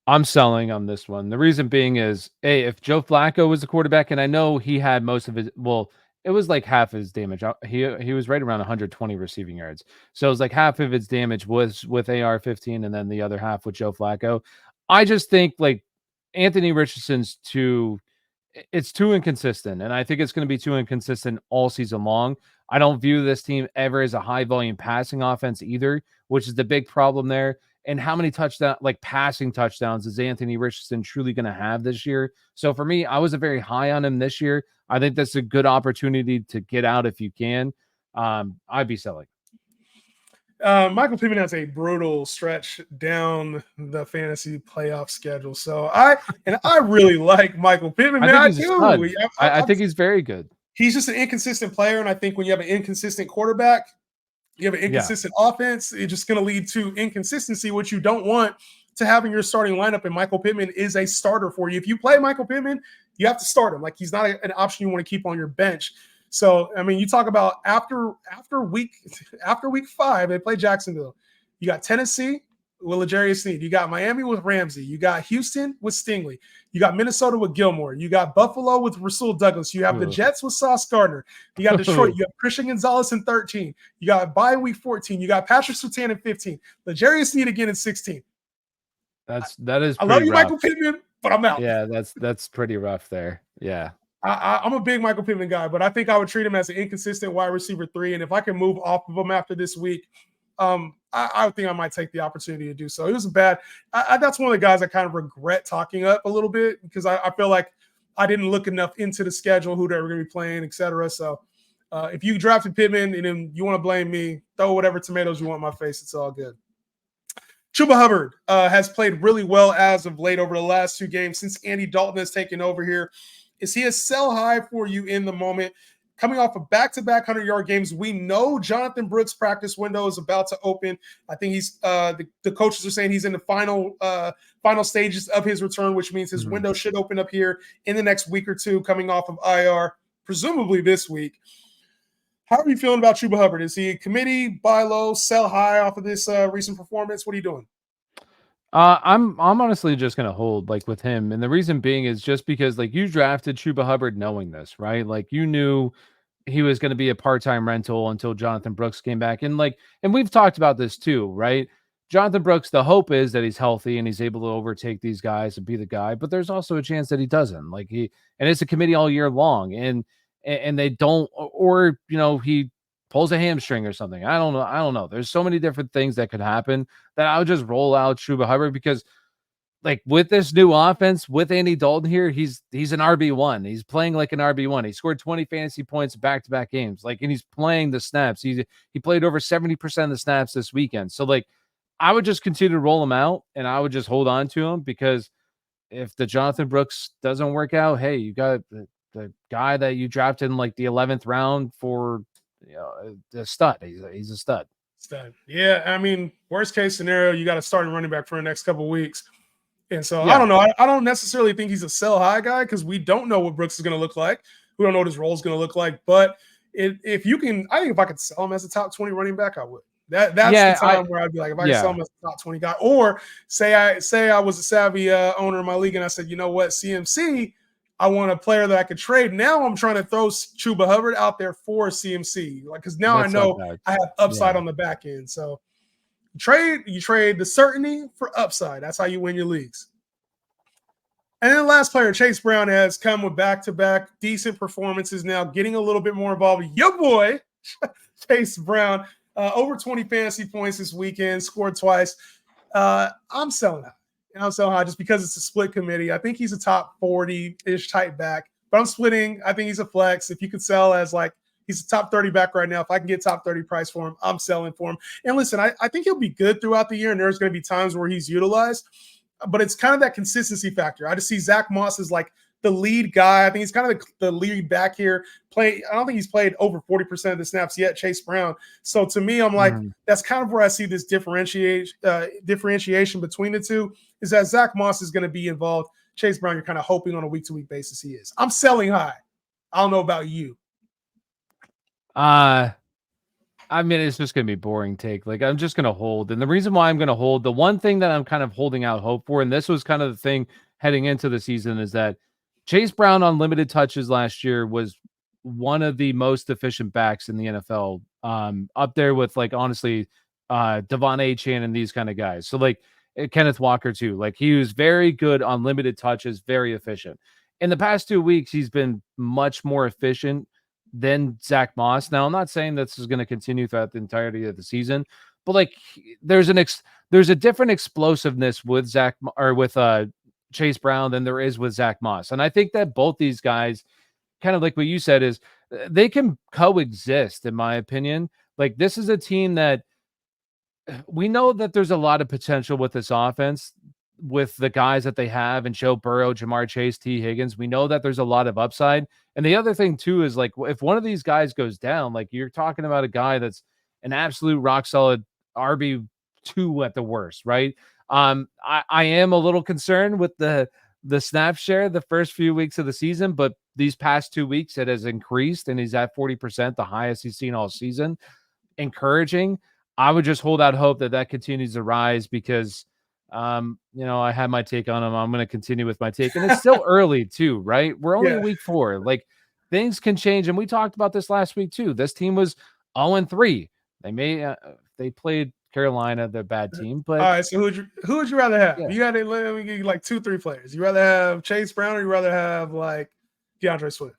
I'm selling on this one. The reason being is, if Joe Flacco was the quarterback, and I know he had most of his, well, it was like half his damage. He was right around 120 receiving yards. So it was like half of his damage was with AR-15, and then the other half with Joe Flacco. I just think like Anthony Richardson's it's too inconsistent, and I think it's going to be too inconsistent all season long. I don't view this team ever as a high volume passing offense either, which is the big problem there. And how many passing touchdowns is Anthony Richardson truly going to have this year? So for me, I wasn't very high on him this year. I think that's a good opportunity to get out if you can. I'd be selling. Michael Pittman has a brutal stretch down the fantasy playoff schedule. So I really like Michael Pittman. Man, I think he's a stud. I think he's very good. He's just an inconsistent player, and I think when you have an inconsistent quarterback, you have an inconsistent offense, it's just going to lead to inconsistency, which you don't want to have in your starting lineup. And Michael Pittman is a starter for you. If you play Michael Pittman, you have to start him. Like, he's not an option you want to keep on your bench. So, I mean, you talk about after week 5, they play Jacksonville. You got Tennessee with L'Jarius Sneed. You got Miami with Ramsey. You got Houston with Stingley. You got Minnesota with Gilmore. You got Buffalo with Rasul Douglas. You have the Jets with Sauce Gardner. You got Detroit. You have Christian Gonzalez in 13. You got bye week 14. You got Patrick Surtain in 15. L'Jarius Sneed again in 16. That is. I love you, rough. Michael Pittman, but I'm out. Yeah, that's pretty rough there. Yeah. I'm a big Michael Pittman guy, but I think I would treat him as an inconsistent wide receiver 3. And if I can move off of him after this week, I think I might take the opportunity to do so. It was bad. That's one of the guys I kind of regret talking up a little bit, because I feel like I didn't look enough into the schedule, who they were going to be playing, etc. So if you drafted Pittman and then you want to blame me, throw whatever tomatoes you want in my face. It's all good. Chuba Hubbard has played really well as of late over the last 2 games since Andy Dalton has taken over here. Is he a sell high for you in the moment? Coming off of back-to-back 100-yard games, we know Jonathan Brooks' practice window is about to open. I think he's the coaches are saying he's in the final stages of his return, which means his window should open up here in the next week or two, coming off of IR, presumably this week. How are you feeling about Chuba Hubbard? Is he a committee, buy low, sell high off of this recent performance? What are you doing? I'm honestly just gonna hold like with him, and the reason being is just because like you drafted Chuba Hubbard knowing this, right? Like you knew he was going to be a part-time rental until Jonathan Brooks came back, and we've talked about this too, right? Jonathan Brooks, the hope is that he's healthy and he's able to overtake these guys and be the guy, but there's also a chance that he doesn't. And it's a committee all year long, and they don't, or he pulls a hamstring or something. I don't know. There's so many different things that could happen that I would just roll out Chuba Hubbard, because like with this new offense with Andy Dalton here, he's an RB1. He's playing like an RB1. He scored 20 fantasy points back-to-back games. And he's playing the snaps. He played over 70% of the snaps this weekend. So I would just continue to roll him out, and I would just hold on to him, because if the Jonathan Brooks doesn't work out, hey, you got the guy that you drafted in the 11th round for a stud. He's a stud. Yeah, I mean, worst case scenario, you got to start a running back for the next couple of weeks. And so I don't know. I don't necessarily think he's a sell high guy, because we don't know what Brooks is going to look like. We don't know what his role is going to look like. But if you can, I think if I could sell him as a top 20 running back, I would. That's the time where I'd be like, if I could sell him as a top 20 guy, or say I was a savvy owner in my league and I said, you know what, CMC, I want a player that I could trade. Now I'm trying to throw Chuba Hubbard out there for CMC, because now I know I have upside on the back end. So you trade the certainty for upside. That's how you win your leagues. And then the last player, Chase Brown, has come with back-to-back decent performances now, getting a little bit more involved. Your boy, Chase Brown, over 20 fantasy points this weekend, scored twice. I'm selling high. I'm selling high just because it's a split committee. I think he's a top 40-ish type back, but I'm splitting. I think he's a flex. If you could sell as he's a top 30 back right now. If I can get top 30 price for him, I'm selling for him. And listen, I think he'll be good throughout the year, and there's going to be times where he's utilized, but it's kind of that consistency factor. I just see Zach Moss as the lead guy. I think he's kind of the lead back here. I don't think he's played over 40% of the snaps yet, Chase Brown. So to me, I'm like, that's kind of where I see this differentiation between the two, is that Zach Moss is going to be involved. Chase Brown, you're kind of hoping on a week-to-week basis he is. I'm selling high. I don't know about you. I I mean, it's just going to be boring take. Like, I'm just going to hold. And the reason why I'm going to hold, the one thing that I'm kind of holding out hope for, and this was kind of the thing heading into the season, is that Chase Brown on limited touches last year was one of the most efficient backs in the NFL, up there with, like, honestly, Devon Achane and these kind of guys. So, like, Kenneth Walker, too. Like, he was very good on limited touches, very efficient. In the past 2 weeks, he's been much more efficient than Zach Moss. Now, I'm not saying this is going to continue throughout the entirety of the season, but like there's a different explosiveness with Chase Brown than there is with Zach Moss. And I think that both these guys, kind of like what you said, is they can coexist, in my opinion. Like, this is a team that we know that there's a lot of potential with this offense, with the guys that they have, and Joe Burrow, Jamar Chase, T. Higgins. We know that there's a lot of upside. And the other thing too is, like, if one of these guys goes down, like, you're talking about a guy that's an absolute rock solid RB2 at the worst, right? I am a little concerned with the snap share the first few weeks of the season, but these past 2 weeks it has increased and he's at 40%, the highest he's seen all season. Encouraging. I would just hold out hope that that continues to rise, because I had my take on him. I'm going to continue with my take, and it's still early too, right? We're only week 4. Like, things can change, and we talked about this last week too. This team was 0-3. They played Carolina, the bad team, but all right. So who would you rather have? Yeah. You got to let me give you like 2-3 players. You rather have Chase Brown, or you rather have like DeAndre Swift?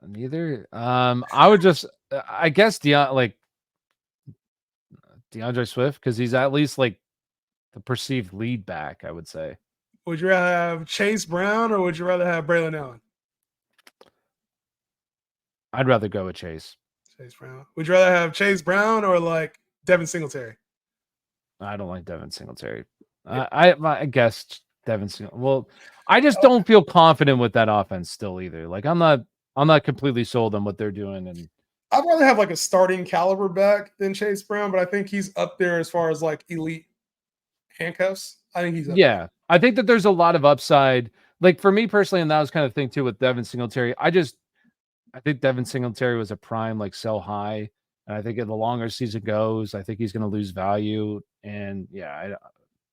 Neither. I would just, I guess, DeAndre Swift, because he's at least like the perceived lead back, I would say. Would you rather have Chase Brown, or would you rather have Braylon Allen? I'd rather go with Chase. Chase Brown. Would you rather have Chase Brown or like Devin Singletary? I don't like Devin Singletary. I guess Devin Singletary. Well, I just don't feel confident with that offense still either. Like, I'm not completely sold on what they're doing. And I'd rather have like a starting caliber back than Chase Brown, but I think he's up there as far as like elite handcuffs. I think he's up there. I think that there's a lot of upside. Like, for me personally, and that was kind of thing too with Devin Singletary. I think Devin Singletary was a prime, like, sell high. And I think the longer season goes, I think he's going to lose value. And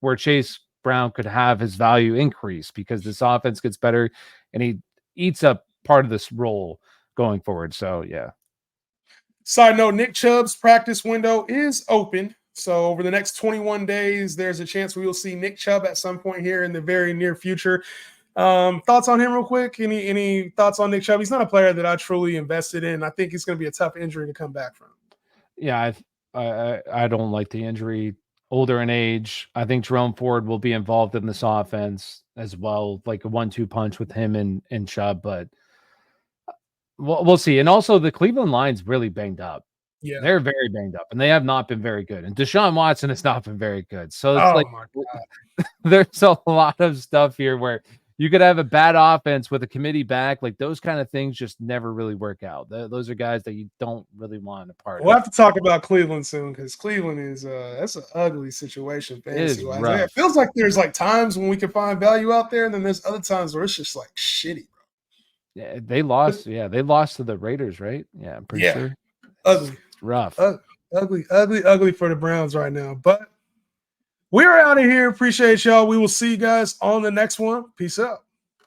where Chase Brown could have his value increase because this offense gets better and he eats up part of this role going forward. So, yeah. Side note, Nick Chubb's practice window is open. So over the next 21 days, there's a chance we will see Nick Chubb at some point here in the very near future. Thoughts on him real quick? Any thoughts on Nick Chubb? He's not a player that I truly invested in. I think it's going to be a tough injury to come back from. Yeah, I don't like the injury. Older in age. I think Jerome Ford will be involved in this offense as well, like a 1-2 punch with him and Chubb, but we'll see. And also, the Cleveland line's really banged up. Yeah, they're very banged up, and they have not been very good. And Deshaun Watson has not been very good. So it's there's a lot of stuff here where you could have a bad offense with a committee back. Like, those kind of things just never really work out. Those are guys that you don't really want a part of. We'll have to talk about Cleveland soon, because Cleveland is that's an ugly situation fantasy-wise. It feels like there's like times when we can find value out there, and then there's other times where it's just like shitty, bro. Yeah, they lost. Yeah, they lost to the Raiders, right? Yeah, I'm pretty sure. Ugly. It's rough. Ugly for the Browns right now. But we're out of here. Appreciate y'all. We will see you guys on the next one. Peace out.